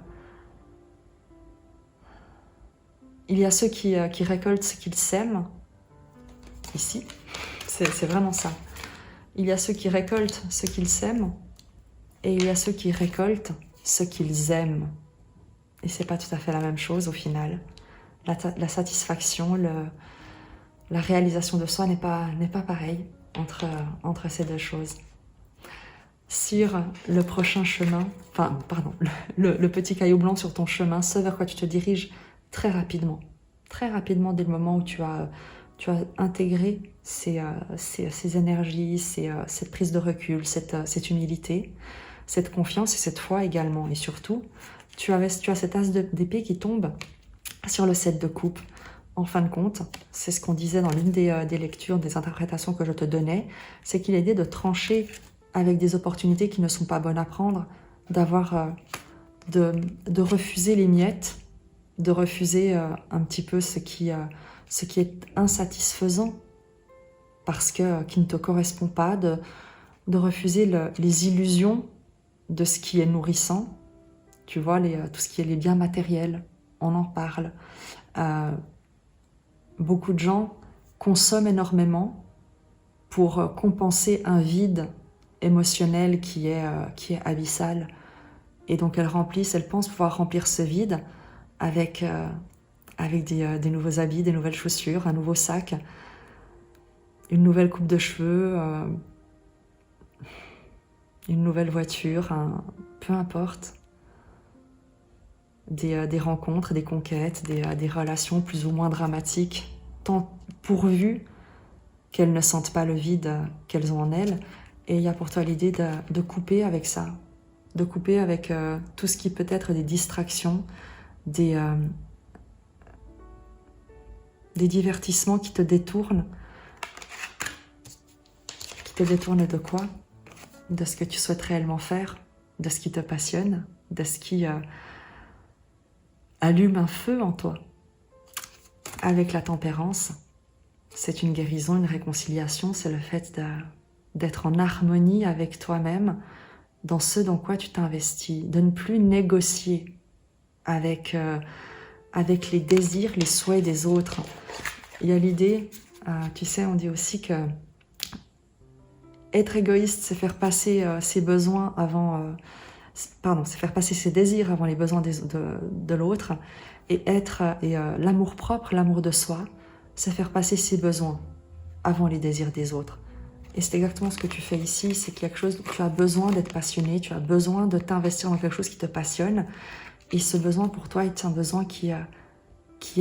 il y a ceux qui récoltent ce qu'ils sèment, ici, c'est vraiment ça. Il y a ceux qui récoltent ce qu'ils sèment, et il y a ceux qui récoltent ce qu'ils aiment. Et c'est pas tout à fait la même chose au final. La satisfaction, la réalisation de soi n'est pas pareille entre ces deux choses. Sur le prochain chemin, le petit caillou blanc sur ton chemin, ce vers quoi tu te diriges très rapidement dès le moment où tu as intégré ces énergies, cette prise de recul, cette humilité, cette confiance et cette foi également. Et surtout, tu as cet as d'épée qui tombe sur le 7 de coupe. En fin de compte, c'est ce qu'on disait dans l'une des lectures, des interprétations que je te donnais, c'est qu'il est l'idée de trancher avec des opportunités qui ne sont pas bonnes à prendre, de refuser les miettes, de refuser un petit peu ce qui est insatisfaisant parce qui ne te correspond pas, de refuser les illusions de ce qui est nourrissant. Tu vois, tout ce qui est les biens matériels, on en parle. Beaucoup de gens consomment énormément pour compenser un vide émotionnel qui est abyssal. Et donc elles pensent pouvoir remplir ce vide avec avec des nouveaux habits, des nouvelles chaussures, un nouveau sac, une nouvelle coupe de cheveux, une nouvelle voiture, peu importe. Des rencontres, des conquêtes, des relations plus ou moins dramatiques, tant pourvu qu'elles ne sentent pas le vide qu'elles ont en elles. Et il y a pour toi l'idée de couper avec ça, de couper avec tout ce qui peut être des distractions, des divertissements qui te détournent. Qui te détournent de quoi? De ce que tu souhaites réellement faire, de ce qui te passionne, de ce qui allume un feu en toi. Avec la tempérance, c'est une guérison, une réconciliation, c'est le fait d'être en harmonie avec toi-même dans ce dans quoi tu t'investis, de ne plus négocier avec les désirs, les souhaits des autres. Il y a l'idée, tu sais, on dit aussi que être égoïste, c'est faire passer ses besoins avant... c'est faire passer ses désirs avant les besoins de l'autre. Et l'amour-propre, l'amour de soi, c'est faire passer ses besoins avant les désirs des autres. Et c'est exactement ce que tu fais ici, c'est quelque chose où tu as besoin d'être passionné, tu as besoin de t'investir dans quelque chose qui te passionne. Et ce besoin pour toi est un besoin qui est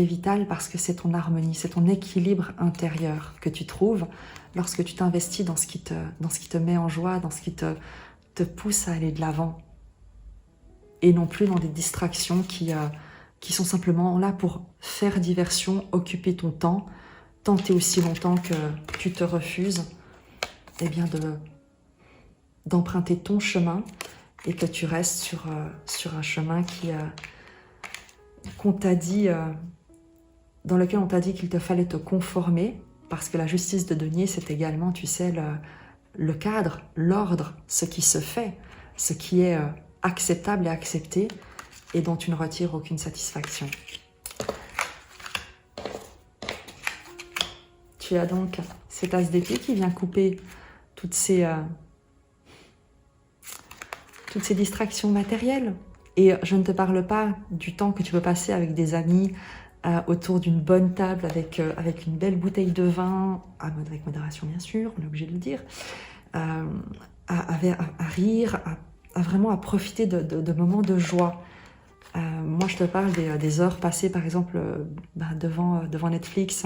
vital parce que c'est ton harmonie, c'est ton équilibre intérieur que tu trouves lorsque tu t'investis dans ce qui te met en joie, dans ce qui te pousse à aller de l'avant. Et non plus dans des distractions qui sont simplement là pour faire diversion, occuper ton temps, tenter aussi longtemps que tu te refuses d'emprunter ton chemin et que tu restes sur un chemin qu'on t'a dit, dans lequel on t'a dit qu'il te fallait te conformer, parce que la justice de denier, c'est également, tu sais, le cadre, l'ordre, ce qui se fait, ce qui est acceptable et accepté, et dont tu ne retires aucune satisfaction. Tu as donc cet as d'épée qui vient couper toutes ces distractions matérielles. Et je ne te parle pas du temps que tu peux passer avec des amis autour d'une bonne table avec une belle bouteille de vin, avec modération bien sûr, on est obligé de le dire, à rire, à profiter de moments de joie. Moi, je te parle des heures passées, par exemple, devant Netflix,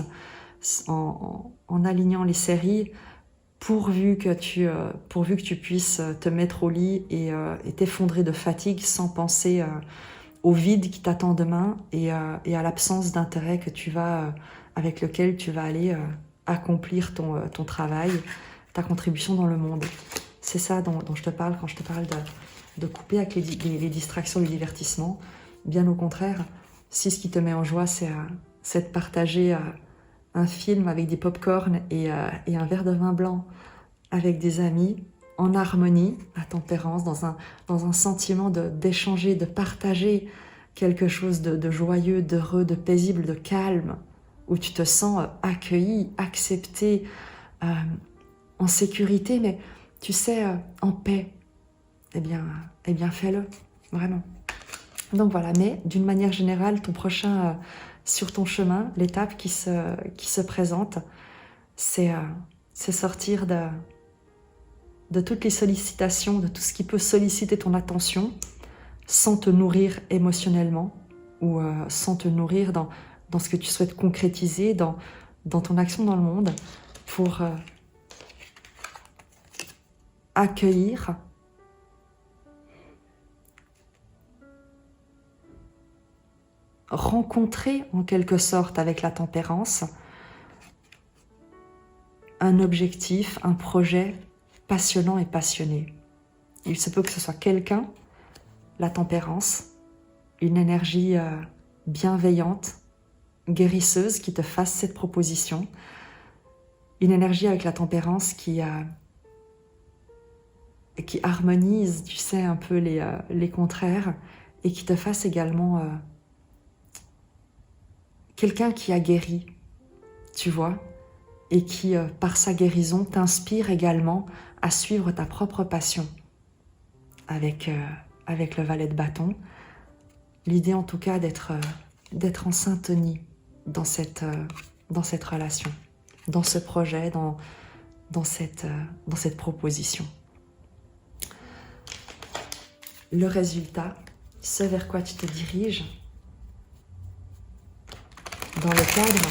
en alignant les séries, pourvu que tu puisses te mettre au lit et t'effondrer de fatigue sans penser au vide qui t'attend demain et à l'absence d'intérêt avec lequel tu vas aller accomplir ton travail, ta contribution dans le monde. C'est ça dont je te parle quand je te parle de couper avec les distractions, les divertissements. Bien au contraire, si ce qui te met en joie, c'est de partager un film avec des pop-corn et un verre de vin blanc avec des amis, en harmonie, à tempérance, dans un sentiment d'échanger, de partager quelque chose de joyeux, d'heureux, de paisible, de calme, où tu te sens accueilli, accepté, en sécurité, mais tu sais, en paix. Eh bien fais-le, vraiment. Donc voilà, mais d'une manière générale, sur ton chemin, l'étape qui se présente, c'est sortir de toutes les sollicitations, de tout ce qui peut solliciter ton attention, sans te nourrir émotionnellement, ou sans te nourrir dans ce que tu souhaites concrétiser, dans ton action dans le monde, pour accueillir rencontrer en quelque sorte avec la tempérance un objectif, un projet passionnant et passionné. Il se peut que ce soit quelqu'un, la tempérance, une énergie bienveillante, guérisseuse qui te fasse cette proposition, une énergie avec la tempérance qui harmonise, tu sais, un peu les contraires et qui te fasse également quelqu'un qui a guéri, tu vois, et qui, par sa guérison, t'inspire également à suivre ta propre passion avec le valet de bâton. L'idée, en tout cas, d'être d'être en syntonie dans cette relation, dans ce projet, dans cette proposition. Le résultat, ce vers quoi tu te diriges, dans le cadre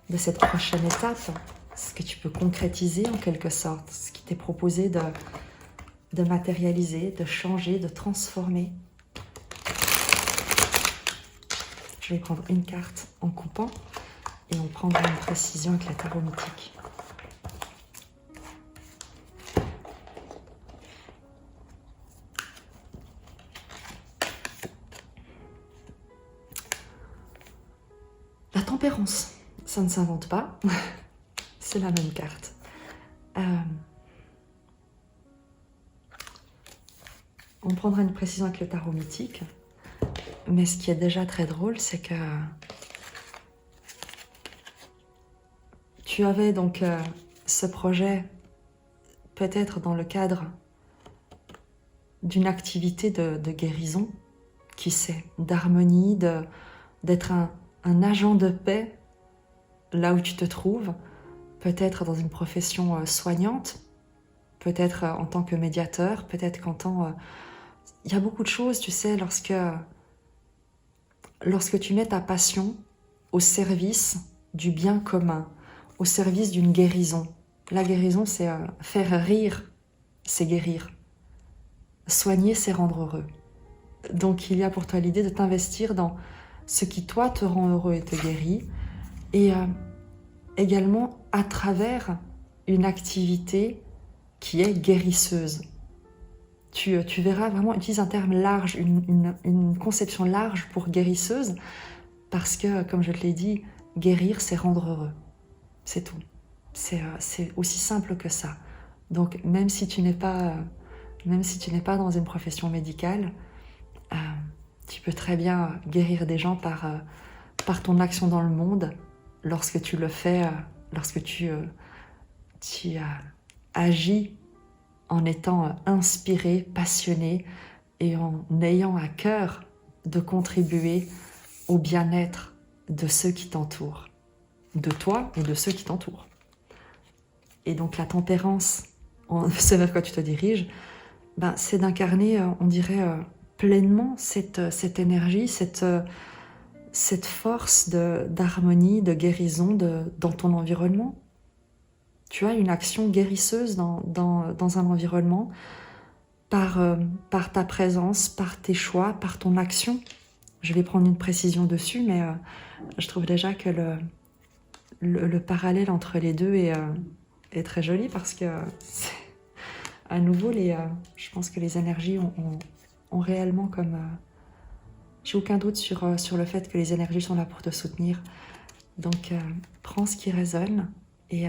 de cette prochaine étape, ce que tu peux concrétiser en quelque sorte, ce qui t'est proposé de matérialiser, de changer, de transformer. Je vais prendre une carte en coupant et on prendra une précision avec la tarot mythique. La tempérance, ça ne s'invente pas, c'est la même carte. On prendra une précision avec le tarot mythique, mais ce qui est déjà très drôle, c'est que tu avais donc ce projet peut-être dans le cadre d'une activité de guérison, qui sait, d'harmonie, d'être un agent de paix là où tu te trouves, peut-être dans une profession soignante, peut-être en tant que médiateur, peut-être qu'en tant... il y a beaucoup de choses, tu sais, lorsque tu mets ta passion au service du bien commun, au service d'une guérison. La guérison, c'est faire rire, c'est guérir. Soigner, c'est rendre heureux. Donc il y a pour toi l'idée de t'investir dans ce qui toi te rend heureux et te guérit, et également à travers une activité qui est guérisseuse. Tu verras vraiment, utilise un terme large, une conception large pour guérisseuse, parce que, comme je te l'ai dit, guérir, c'est rendre heureux. C'est tout. C'est aussi simple que ça. Donc, même si tu n'es pas dans une profession médicale, tu peux très bien guérir des gens par ton action dans le monde, lorsque tu le fais, lorsque tu agis en étant inspiré, passionné et en ayant à cœur de contribuer au bien-être de ceux qui t'entourent, de toi et de ceux qui t'entourent. Et donc la tempérance, ce vers quoi tu te diriges, ben, c'est d'incarner, on dirait, pleinement cette énergie, cette force d'harmonie, de guérison dans ton environnement. Tu as une action guérisseuse dans un environnement par ta présence, par tes choix, par ton action. Je vais prendre une précision dessus, mais je trouve déjà que le parallèle entre les deux est très joli, parce que à nouveau, je pense que les énergies ont réellement comme... j'ai aucun doute sur le fait que les énergies sont là pour te soutenir. Donc, prends ce qui résonne et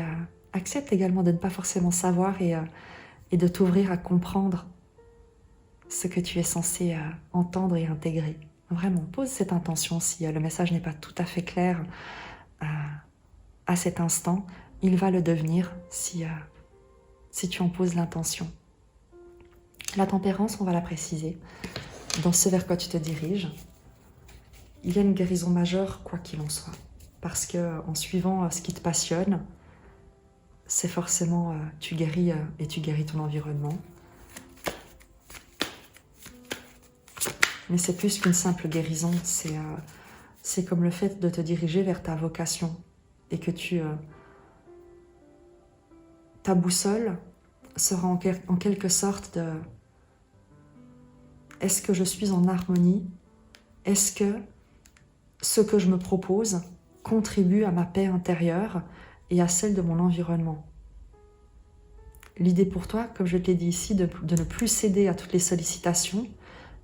accepte également de ne pas forcément savoir et de t'ouvrir à comprendre ce que tu es censé entendre et intégrer. Vraiment, pose cette intention si le message n'est pas tout à fait clair à cet instant. Il va le devenir si tu en poses l'intention. La tempérance, on va la préciser. Dans ce vers quoi tu te diriges, il y a une guérison majeure, quoi qu'il en soit. Parce que en suivant ce qui te passionne, c'est forcément, tu guéris et tu guéris ton environnement. Mais c'est plus qu'une simple guérison, c'est comme le fait de te diriger vers ta vocation et que ta boussole sera en quelque sorte de... Est-ce que je suis en harmonie? Est-ce que ce que je me propose contribue à ma paix intérieure et à celle de mon environnement? L'idée pour toi, comme je te l'ai dit ici, de ne plus céder à toutes les sollicitations,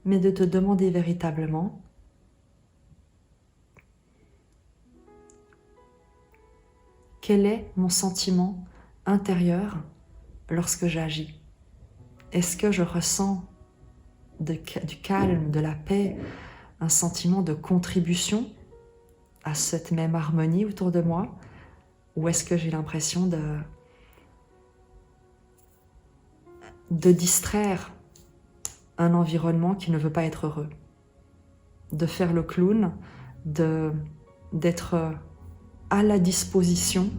mais de te demander véritablement quel est mon sentiment intérieur lorsque j'agis. Est-ce que je ressens du calme, de la paix, un sentiment de contribution à cette même harmonie autour de moi, ou est-ce que j'ai l'impression de distraire un environnement qui ne veut pas être heureux? de faire le clown, d'être à la disposition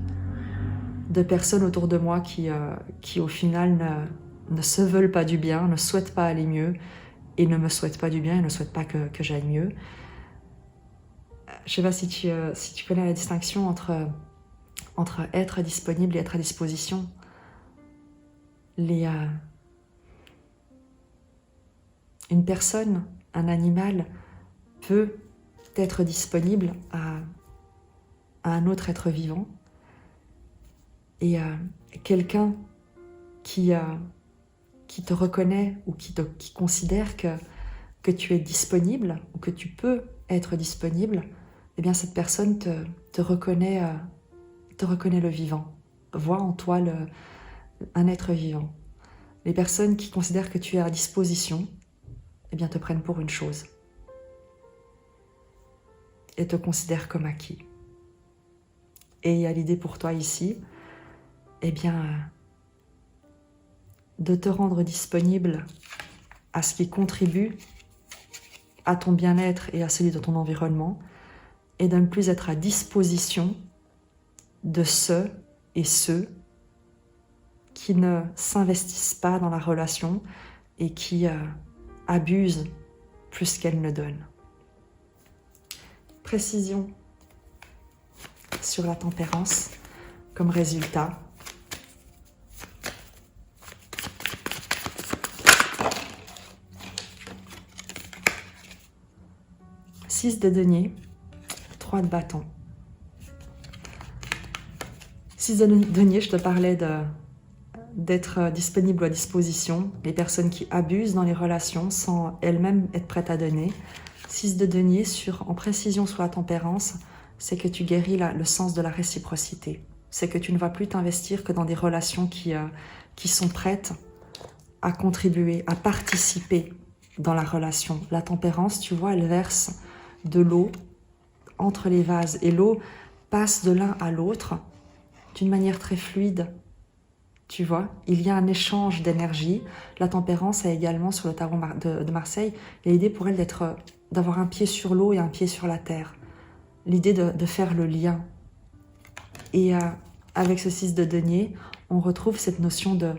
de personnes autour de moi qui au final ne se veulent pas du bien, ne souhaitent pas aller mieux et ne me souhaitent pas du bien et ne souhaitent pas que j'aille mieux. Je sais pas si tu connais la distinction entre être disponible et être à disposition. Une personne, un animal, peut être disponible à un autre être vivant. Et quelqu'un qui te reconnaît ou qui considère que tu es disponible ou que tu peux être disponible, eh bien cette personne te reconnaît le vivant, voit en toi un être vivant. Les personnes qui considèrent que tu es à disposition, eh bien te prennent pour une chose et te considèrent comme acquis. Et il y a l'idée pour toi ici, eh bien, de te rendre disponible à ce qui contribue à ton bien-être et à celui de ton environnement, et de ne plus être à disposition de ceux et ceux qui ne s'investissent pas dans la relation et qui abusent plus qu'elles ne donnent. Précision sur la tempérance comme résultat. Six de denier, 3 de bâton. 6 de denier, je te parlais d'être disponible ou à disposition, les personnes qui abusent dans les relations sans elles-mêmes être prêtes à donner. 6 de denier, en précision sur la tempérance, c'est que tu guéris le sens de la réciprocité. C'est que tu ne vas plus t'investir que dans des relations qui sont prêtes à contribuer, à participer dans la relation. La tempérance, tu vois, elle verse de l'eau entre les vases et l'eau passe de l'un à l'autre d'une manière très fluide. Tu vois, il y a un échange d'énergie. La tempérance a également, sur le tarot de Marseille, l'idée pour elle d'avoir un pied sur l'eau et un pied sur la terre. L'idée de faire le lien. Et avec ce 6 de denier, on retrouve cette notion de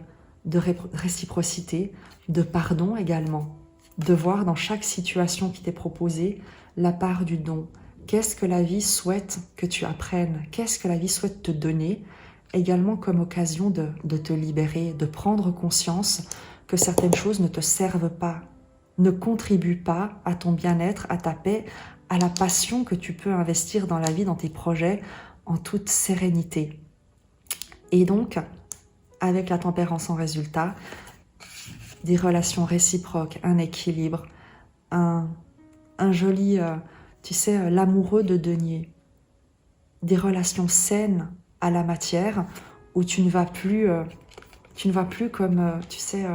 réciprocité, de pardon également. De voir dans chaque situation qui t'est proposée la part du don. Qu'est-ce que la vie souhaite que tu apprennes? Qu'est-ce que la vie souhaite te donner? Également comme occasion de te libérer, de prendre conscience que certaines choses ne te servent pas, ne contribuent pas à ton bien-être, à ta paix, à la passion que tu peux investir dans la vie, dans tes projets, en toute sérénité. Et donc, avec la tempérance en résultat, des relations réciproques, un équilibre, un joli, tu sais, l'amoureux de denier. Des relations saines à la matière où tu ne vas plus comme, tu sais,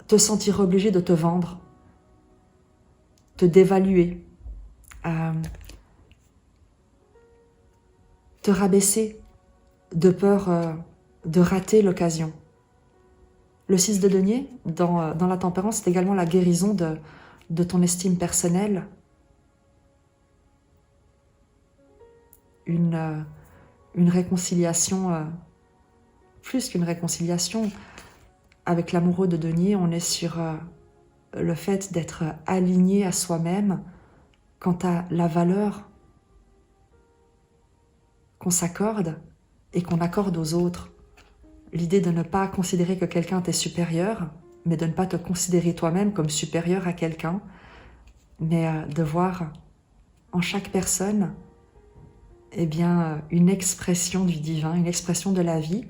te sentir obligé de te vendre, te dévaluer, te rabaisser de peur de rater l'occasion. Le 6 de denier, dans la tempérance, c'est également la guérison de ton estime personnelle. Une réconciliation, plus qu'une réconciliation, avec l'amoureux de denier, on est sur le fait d'être aligné à soi-même quant à la valeur qu'on s'accorde et qu'on accorde aux autres. L'idée de ne pas considérer que quelqu'un t'est supérieur, mais de ne pas te considérer toi-même comme supérieur à quelqu'un, mais de voir en chaque personne eh bien, une expression du divin, une expression de la vie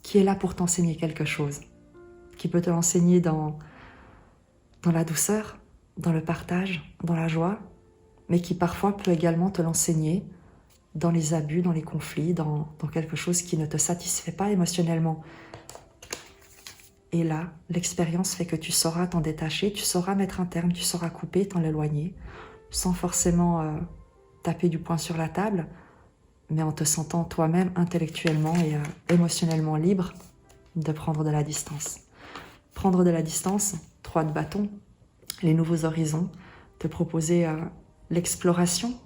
qui est là pour t'enseigner quelque chose, qui peut te l'enseigner dans la douceur, dans le partage, dans la joie, mais qui parfois peut également te l'enseigner dans les abus, dans les conflits, dans quelque chose qui ne te satisfait pas émotionnellement. Et là, l'expérience fait que tu sauras t'en détacher, tu sauras mettre un terme, tu sauras couper, t'en éloigner, sans forcément taper du poing sur la table, mais en te sentant toi-même intellectuellement et émotionnellement libre de prendre de la distance. Prendre de la distance, 3 de bâton, les nouveaux horizons, te proposer l'exploration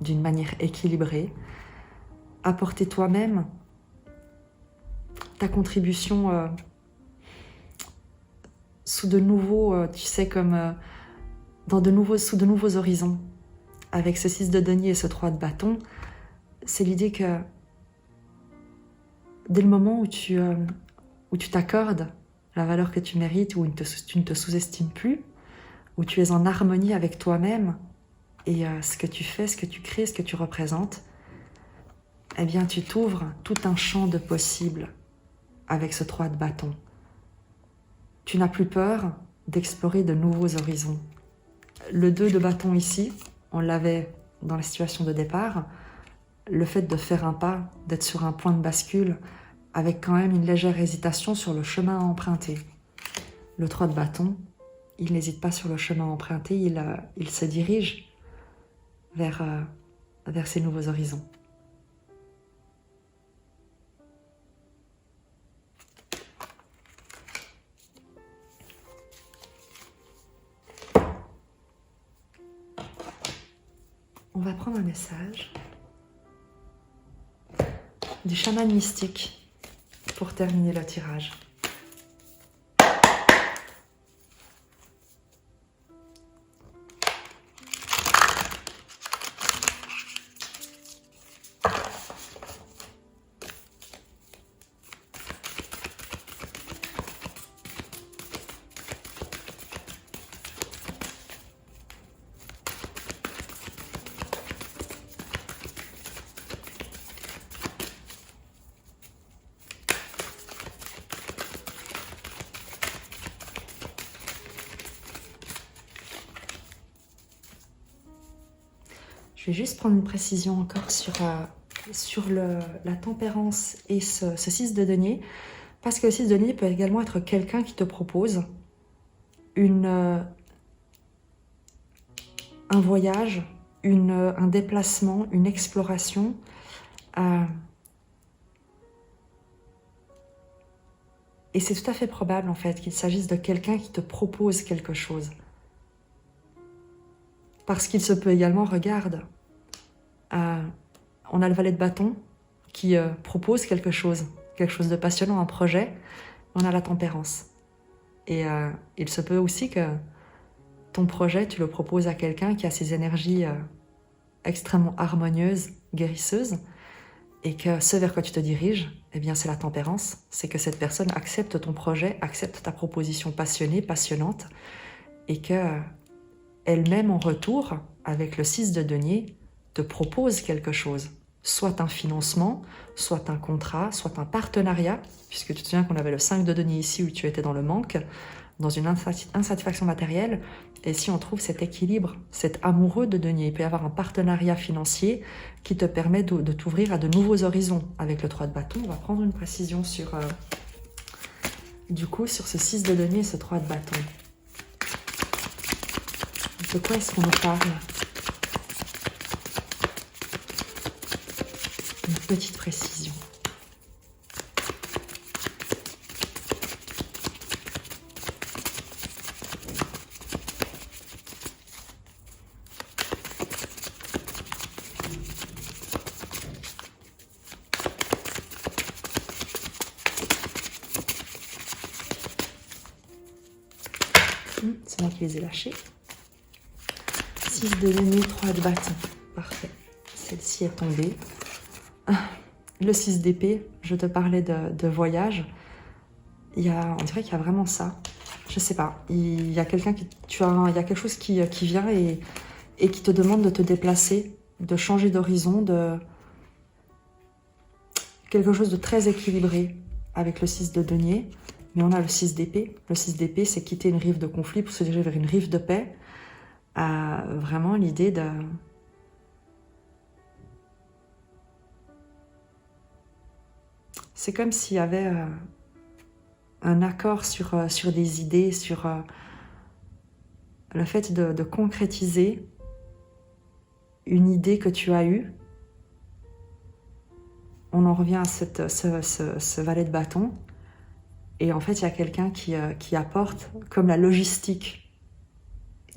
d'une manière équilibrée, apporter toi-même ta contribution sous de nouveaux, tu sais, comme sous de nouveaux horizons. Avec ce 6 de denier et ce 3 de bâton, c'est l'idée que dès le moment où tu t'accordes la valeur que tu mérites, où tu ne te sous-estimes plus, où tu es en harmonie avec toi-même et ce que tu fais, ce que tu crées, ce que tu représentes, eh bien tu t'ouvres tout un champ de possibles avec ce 3 de bâton. Tu n'as plus peur d'explorer de nouveaux horizons. Le 2 de bâton ici, on l'avait dans la situation de départ, le fait de faire un pas, d'être sur un point de bascule, avec quand même une légère hésitation sur le chemin à emprunter. Le 3 de bâton, il n'hésite pas sur le chemin à emprunter, il se dirige vers ces nouveaux horizons. On va prendre un message du chaman mystique pour terminer le tirage. Je vais juste prendre une précision encore sur la tempérance et ce 6 de denier, parce que le 6 de denier peut également être quelqu'un qui te propose un voyage, un déplacement, une exploration. Et c'est tout à fait probable en fait qu'il s'agisse de quelqu'un qui te propose quelque chose. Parce qu'il se peut également, regarde, on a le valet de bâton qui propose quelque chose de passionnant, un projet, on a la tempérance. Et il se peut aussi que ton projet, tu le proposes à quelqu'un qui a ses énergies extrêmement harmonieuses, guérisseuses, et que ce vers quoi tu te diriges, eh bien c'est la tempérance, c'est que cette personne accepte ton projet, accepte ta proposition passionnée, passionnante, et que elle-même en retour, avec le 6 de denier, te propose quelque chose. Soit un financement, soit un contrat, soit un partenariat, puisque tu te souviens qu'on avait le 5 de denier ici où tu étais dans le manque, dans une insatisfaction matérielle. Et si on trouve cet équilibre, cet amoureux de denier, il peut y avoir un partenariat financier qui te permet de t'ouvrir à de nouveaux horizons. Avec le 3 de bâton, on va prendre une précision sur ce 6 de denier et ce 3 de bâton. De quoi est-ce qu'on nous parle? Une petite précision. C'est moi qui les ai lâchés. 6 de denier, 3 de bâton. Parfait. Celle-ci est tombée. Le 6 d'épée, je te parlais de voyage. On dirait qu'il y a vraiment ça. Je sais pas. Il y a quelqu'un il y a quelque chose qui vient et qui te demande de te déplacer, de changer d'horizon, de quelque chose de très équilibré avec le 6 de denier. Mais on a le 6 d'épée. Le 6 d'épée, c'est quitter une rive de conflit pour se diriger vers une rive de paix. Vraiment l'idée de... C'est comme s'il y avait un accord sur des idées, sur le fait de concrétiser une idée que tu as eue. On en revient à ce valet de bâton. Et en fait, il y a quelqu'un qui apporte comme la logistique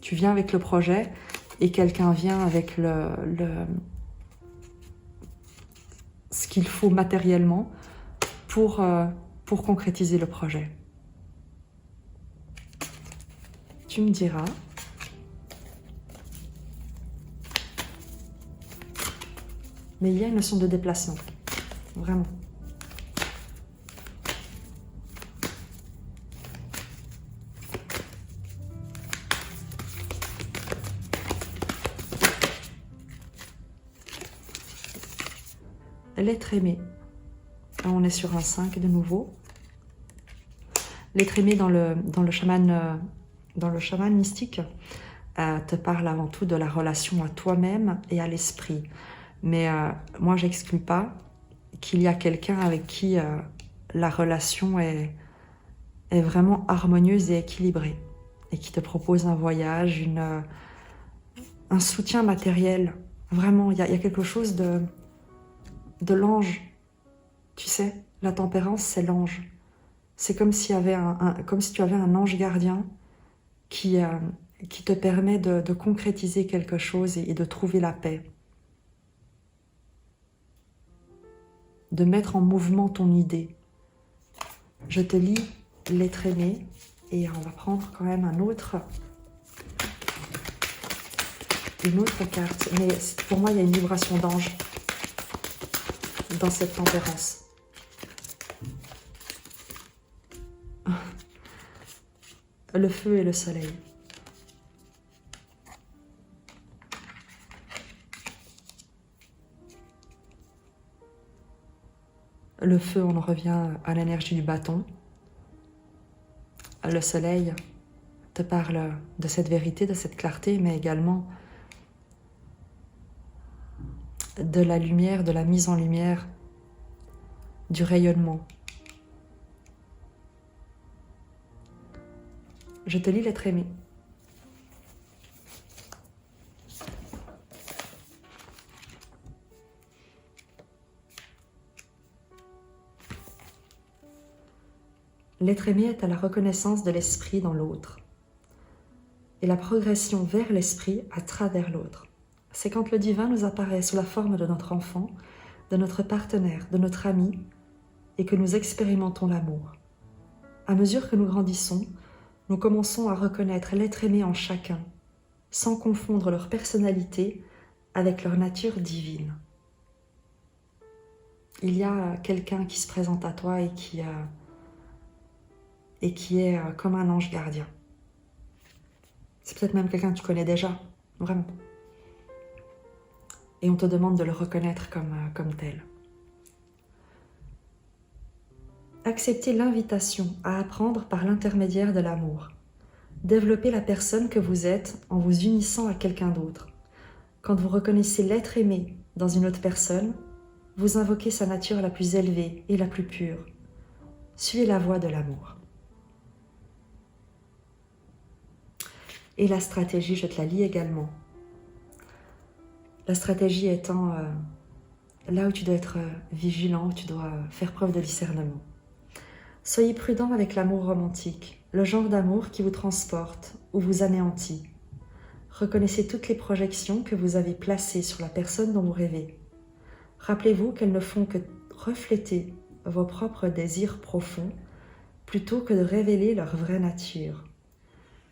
Tu viens avec le projet et quelqu'un vient avec ce qu'il faut matériellement pour concrétiser le projet. Tu me diras. Mais il y a une notion de déplacement, vraiment. L'être aimé. On est sur un 5 de nouveau. L'être aimé dans le chaman mystique te parle avant tout de la relation à toi-même et à l'esprit. Mais moi, j'exclus pas qu'il y a quelqu'un avec qui la relation est vraiment harmonieuse et équilibrée et qui te propose un voyage, un soutien matériel. Vraiment, il y a quelque chose de l'ange. Tu sais, la tempérance, c'est l'ange. C'est comme s'il y avait comme si tu avais un ange gardien qui te permet de concrétiser quelque chose et de trouver la paix. De mettre en mouvement ton idée. Je te lis l'être aimé et on va prendre quand même une autre carte. Mais pour moi, il y a une vibration d'ange dans cette tempérance. Le feu et le soleil. Le feu, on en revient à l'énergie du bâton. Le soleil te parle de cette vérité, de cette clarté, mais également de la lumière, de la mise en lumière, du rayonnement. Je te lis l'être aimé. L'être aimé est à la reconnaissance de l'esprit dans l'autre et la progression vers l'esprit à travers l'autre. C'est quand le divin nous apparaît sous la forme de notre enfant, de notre partenaire, de notre ami, et que nous expérimentons l'amour. À mesure que nous grandissons, nous commençons à reconnaître l'être aimé en chacun, sans confondre leur personnalité avec leur nature divine. Il y a quelqu'un qui se présente à toi et qui est comme un ange gardien. C'est peut-être même quelqu'un que tu connais déjà, vraiment. Et on te demande de le reconnaître comme tel. Acceptez l'invitation à apprendre par l'intermédiaire de l'amour. Développez la personne que vous êtes en vous unissant à quelqu'un d'autre. Quand vous reconnaissez l'être aimé dans une autre personne, vous invoquez sa nature la plus élevée et la plus pure. Suivez la voie de l'amour. Et la stratégie, je te la lis également. La stratégie étant là où tu dois être vigilant, où tu dois faire preuve de discernement. Soyez prudent avec l'amour romantique, le genre d'amour qui vous transporte ou vous anéantit. Reconnaissez toutes les projections que vous avez placées sur la personne dont vous rêvez. Rappelez-vous qu'elles ne font que refléter vos propres désirs profonds plutôt que de révéler leur vraie nature.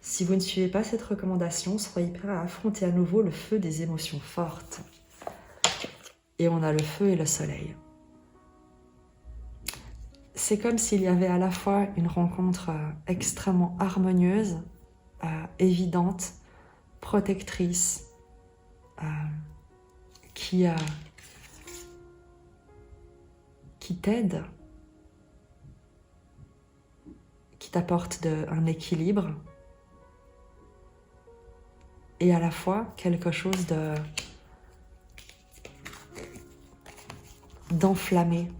Si vous ne suivez pas cette recommandation, soyez prêts à affronter à nouveau le feu des émotions fortes. Et on a le feu et le soleil. C'est comme s'il y avait à la fois une rencontre extrêmement harmonieuse, évidente, protectrice, qui t'aide, qui t'apporte un équilibre, et à la fois quelque chose d'enflammé.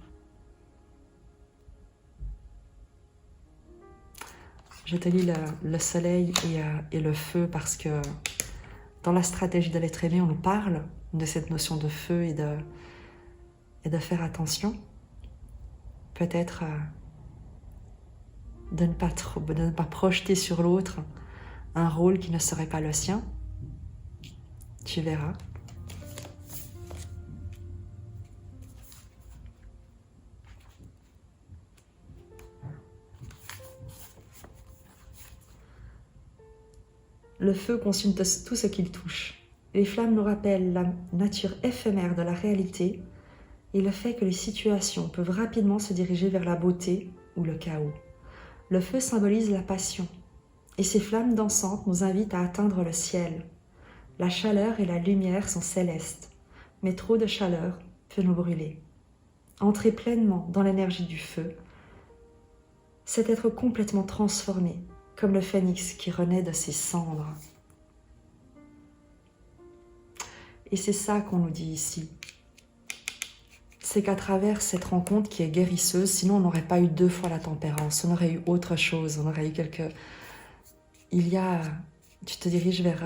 Je te lis le soleil et le feu parce que dans la stratégie de l'être aimé, on nous parle de cette notion de feu et de faire attention. Peut-être de ne pas projeter sur l'autre un rôle qui ne serait pas le sien. Tu verras. Le feu consume tout ce qu'il touche. Les flammes nous rappellent la nature éphémère de la réalité et le fait que les situations peuvent rapidement se diriger vers la beauté ou le chaos. Le feu symbolise la passion et ces flammes dansantes nous invitent à atteindre le ciel. La chaleur et la lumière sont célestes, mais trop de chaleur peut nous brûler. Entrer pleinement dans l'énergie du feu, c'est être complètement transformé, comme le phénix qui renaît de ses cendres. Et c'est ça qu'on nous dit ici. C'est qu'à travers cette rencontre qui est guérisseuse, sinon on n'aurait pas eu 2 fois la tempérance, on aurait eu autre chose, on aurait eu tu te diriges vers...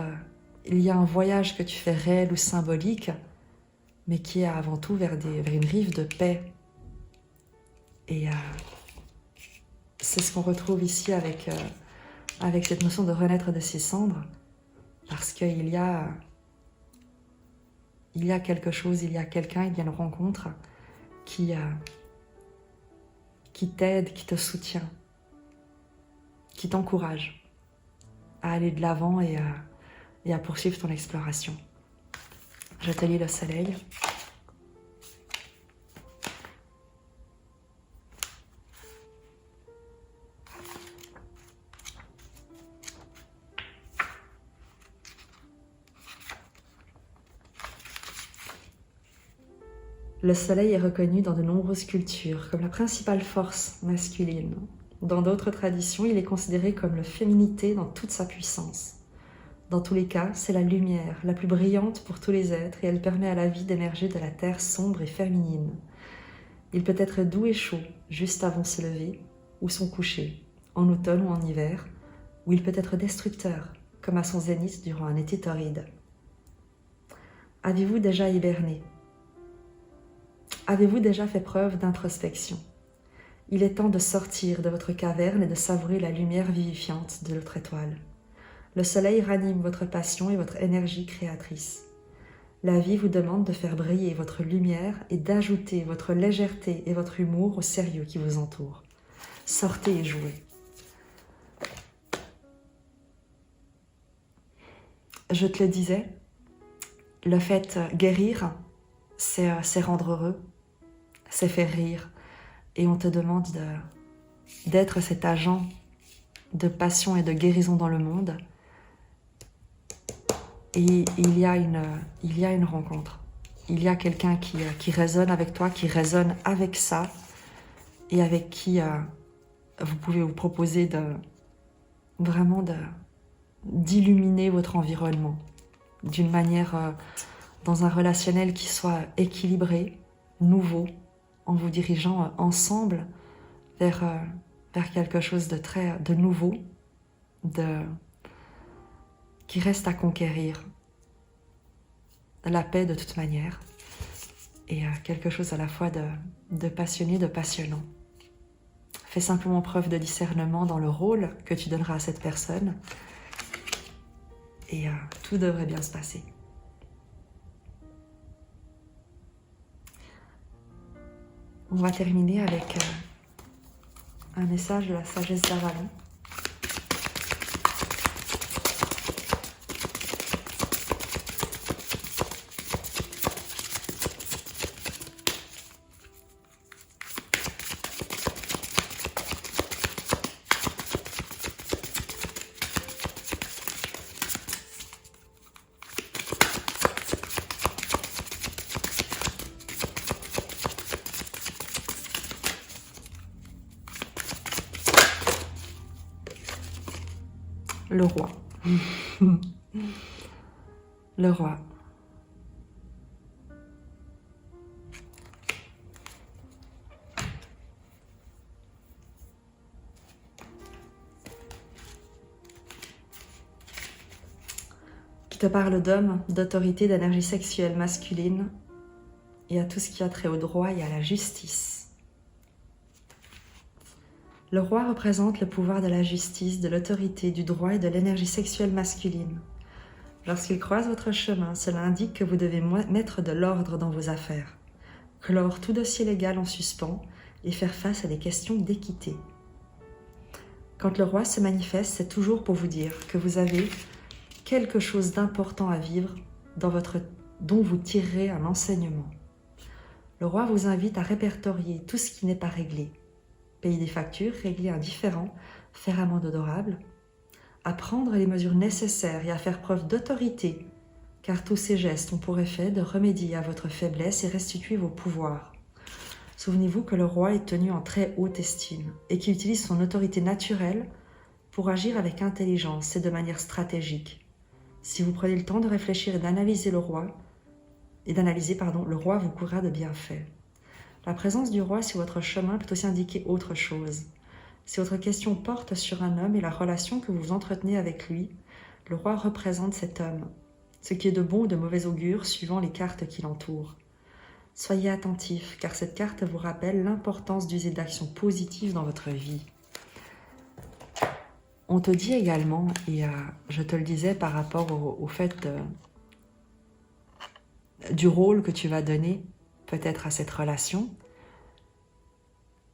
il y a un voyage que tu fais réel ou symbolique, mais qui est avant tout vers une rive de paix. Et c'est ce qu'on retrouve ici avec cette notion de renaître de ses cendres, parce qu'il y a quelque chose, il y a quelqu'un, il y a une rencontre qui t'aide, qui te soutient, qui t'encourage à aller de l'avant et à poursuivre ton exploration. Je te lis le soleil. Le soleil est reconnu dans de nombreuses cultures comme la principale force masculine. Dans d'autres traditions, il est considéré comme la féminité dans toute sa puissance. Dans tous les cas, c'est la lumière, la plus brillante pour tous les êtres, et elle permet à la vie d'émerger de la terre sombre et féminine. Il peut être doux et chaud, juste avant se lever, ou son coucher, en automne ou en hiver, ou il peut être destructeur, comme à son zénith durant un été torride. Avez-vous déjà hiberné ? Avez-vous déjà fait preuve d'introspection ? Il est temps de sortir de votre caverne et de savourer la lumière vivifiante de l'autre étoile. Le soleil ranime votre passion et votre énergie créatrice. La vie vous demande de faire briller votre lumière et d'ajouter votre légèreté et votre humour au sérieux qui vous entoure. Sortez et jouez. Je te le disais, le fait guérir, c'est rendre heureux, c'est faire rire. Et on te demande d'être cet agent de passion et de guérison dans le monde. Et il y a une rencontre. Il y a quelqu'un qui résonne avec toi, qui résonne avec ça, et avec qui vous pouvez vous proposer d'illuminer votre environnement d'une manière, dans un relationnel qui soit équilibré, nouveau, en vous dirigeant ensemble vers quelque chose de nouveau, qui reste à conquérir. La paix de toute manière, et quelque chose à la fois de passionné, de passionnant. Fais simplement preuve de discernement dans le rôle que tu donneras à cette personne, et tout devrait bien se passer. On va terminer avec un message de la sagesse d'Avalon. Le roi. Le roi. Qui te parle d'homme, d'autorité, d'énergie sexuelle masculine et à tout ce qui a trait au droit et à la justice. Le roi représente le pouvoir de la justice, de l'autorité, du droit et de l'énergie sexuelle masculine. Lorsqu'il croise votre chemin, cela indique que vous devez mettre de l'ordre dans vos affaires, clore tout dossier légal en suspens et faire face à des questions d'équité. Quand le roi se manifeste, c'est toujours pour vous dire que vous avez quelque chose d'important à vivre dont vous tirerez un enseignement. Le roi vous invite à répertorier tout ce qui n'est pas réglé. Payer des factures, régler un différend, faire amende honorable, à prendre les mesures nécessaires et à faire preuve d'autorité, car tous ces gestes ont pour effet de remédier à votre faiblesse et restituer vos pouvoirs. Souvenez-vous que le roi est tenu en très haute estime et qu'il utilise son autorité naturelle pour agir avec intelligence et de manière stratégique. Si vous prenez le temps de réfléchir et d'analyser le roi vous courra de bienfaits. La présence du roi sur votre chemin peut aussi indiquer autre chose. Si votre question porte sur un homme et la relation que vous entretenez avec lui, le roi représente cet homme, ce qui est de bon ou de mauvais augure suivant les cartes qui l'entourent. Soyez attentifs, car cette carte vous rappelle l'importance d'user d'actions positives dans votre vie. On te dit également, et je te le disais par rapport au fait du rôle que tu vas donner peut-être à cette relation,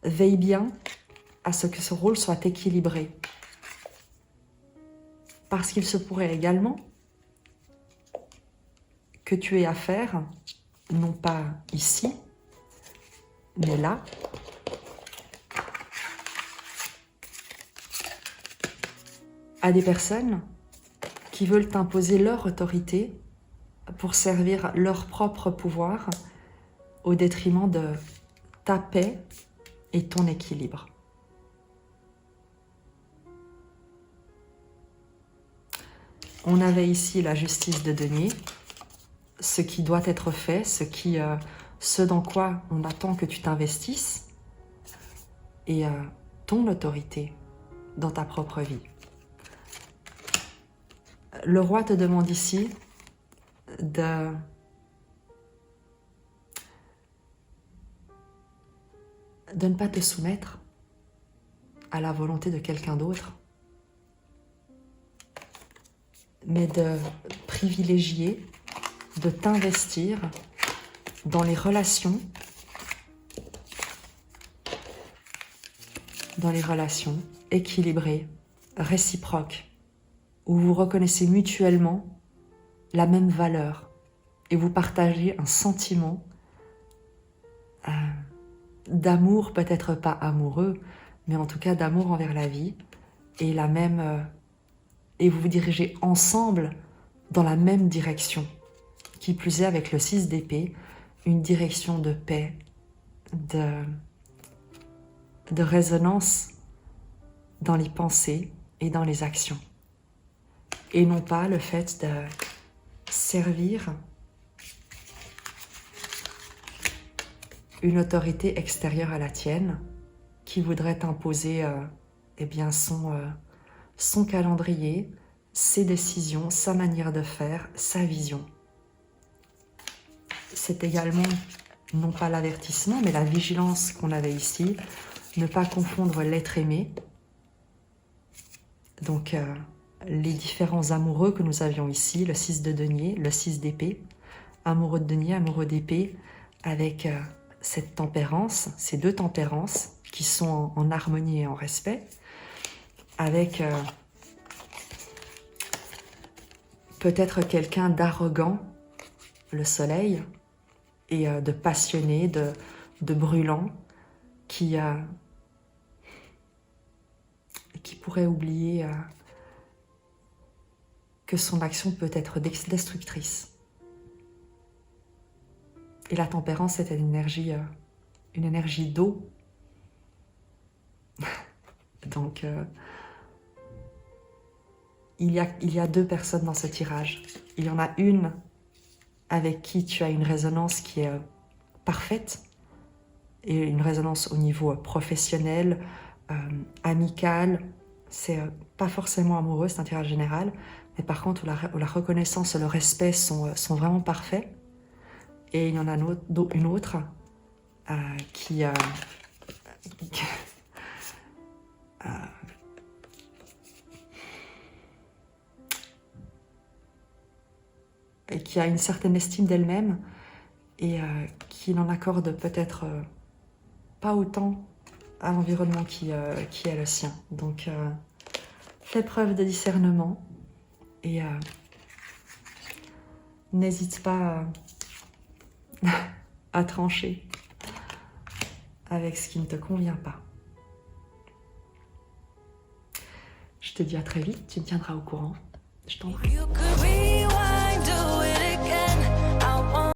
veille bien à ce que ce rôle soit équilibré. Parce qu'il se pourrait également que tu aies affaire, non pas ici, mais là, à des personnes qui veulent t'imposer leur autorité pour servir leur propre pouvoir au détriment de ta paix et ton équilibre. On avait ici la justice de denier, ce qui doit être fait, ce dans quoi on attend que tu t'investisses, et ton autorité dans ta propre vie. Le roi te demande ici de ne pas te soumettre à la volonté de quelqu'un d'autre, mais de privilégier, de t'investir dans les relations équilibrées, réciproques, où vous reconnaissez mutuellement la même valeur et vous partagez un sentiment d'amour, peut-être pas amoureux, mais en tout cas d'amour envers la vie, et et vous vous dirigez ensemble dans la même direction, qui plus est avec le 6 d'épée, une direction de paix, de résonance dans les pensées et dans les actions, et non pas le fait de servir une autorité extérieure à la tienne qui voudrait t'imposer son calendrier, ses décisions, sa manière de faire, sa vision. C'est également, non pas l'avertissement, mais la vigilance qu'on avait ici, ne pas confondre l'être aimé, donc les différents amoureux que nous avions ici, le 6 de denier, le 6 d'épée, amoureux de denier, amoureux d'épée, avec cette tempérance, ces deux tempérances qui sont en harmonie et en respect, avec peut-être quelqu'un d'arrogant, le soleil, et de passionné, de brûlant, qui pourrait oublier que son action peut être destructrice. Et la tempérance, c'est une énergie d'eau. Donc, il y a deux personnes dans ce tirage. Il y en a une avec qui tu as une résonance qui est parfaite, et une résonance au niveau professionnel, amical. C'est pas forcément amoureux, c'est un tirage général, mais par contre où la reconnaissance et le respect sont vraiment parfaits. Et il y en a une autre qui et qui a une certaine estime d'elle-même et qui n'en accorde peut-être pas autant à l'environnement qui est le sien. Donc, fais preuve de discernement et n'hésite pas à trancher avec ce qui ne te convient pas. Je te dis à très vite, tu me tiendras au courant. Je t'en prie.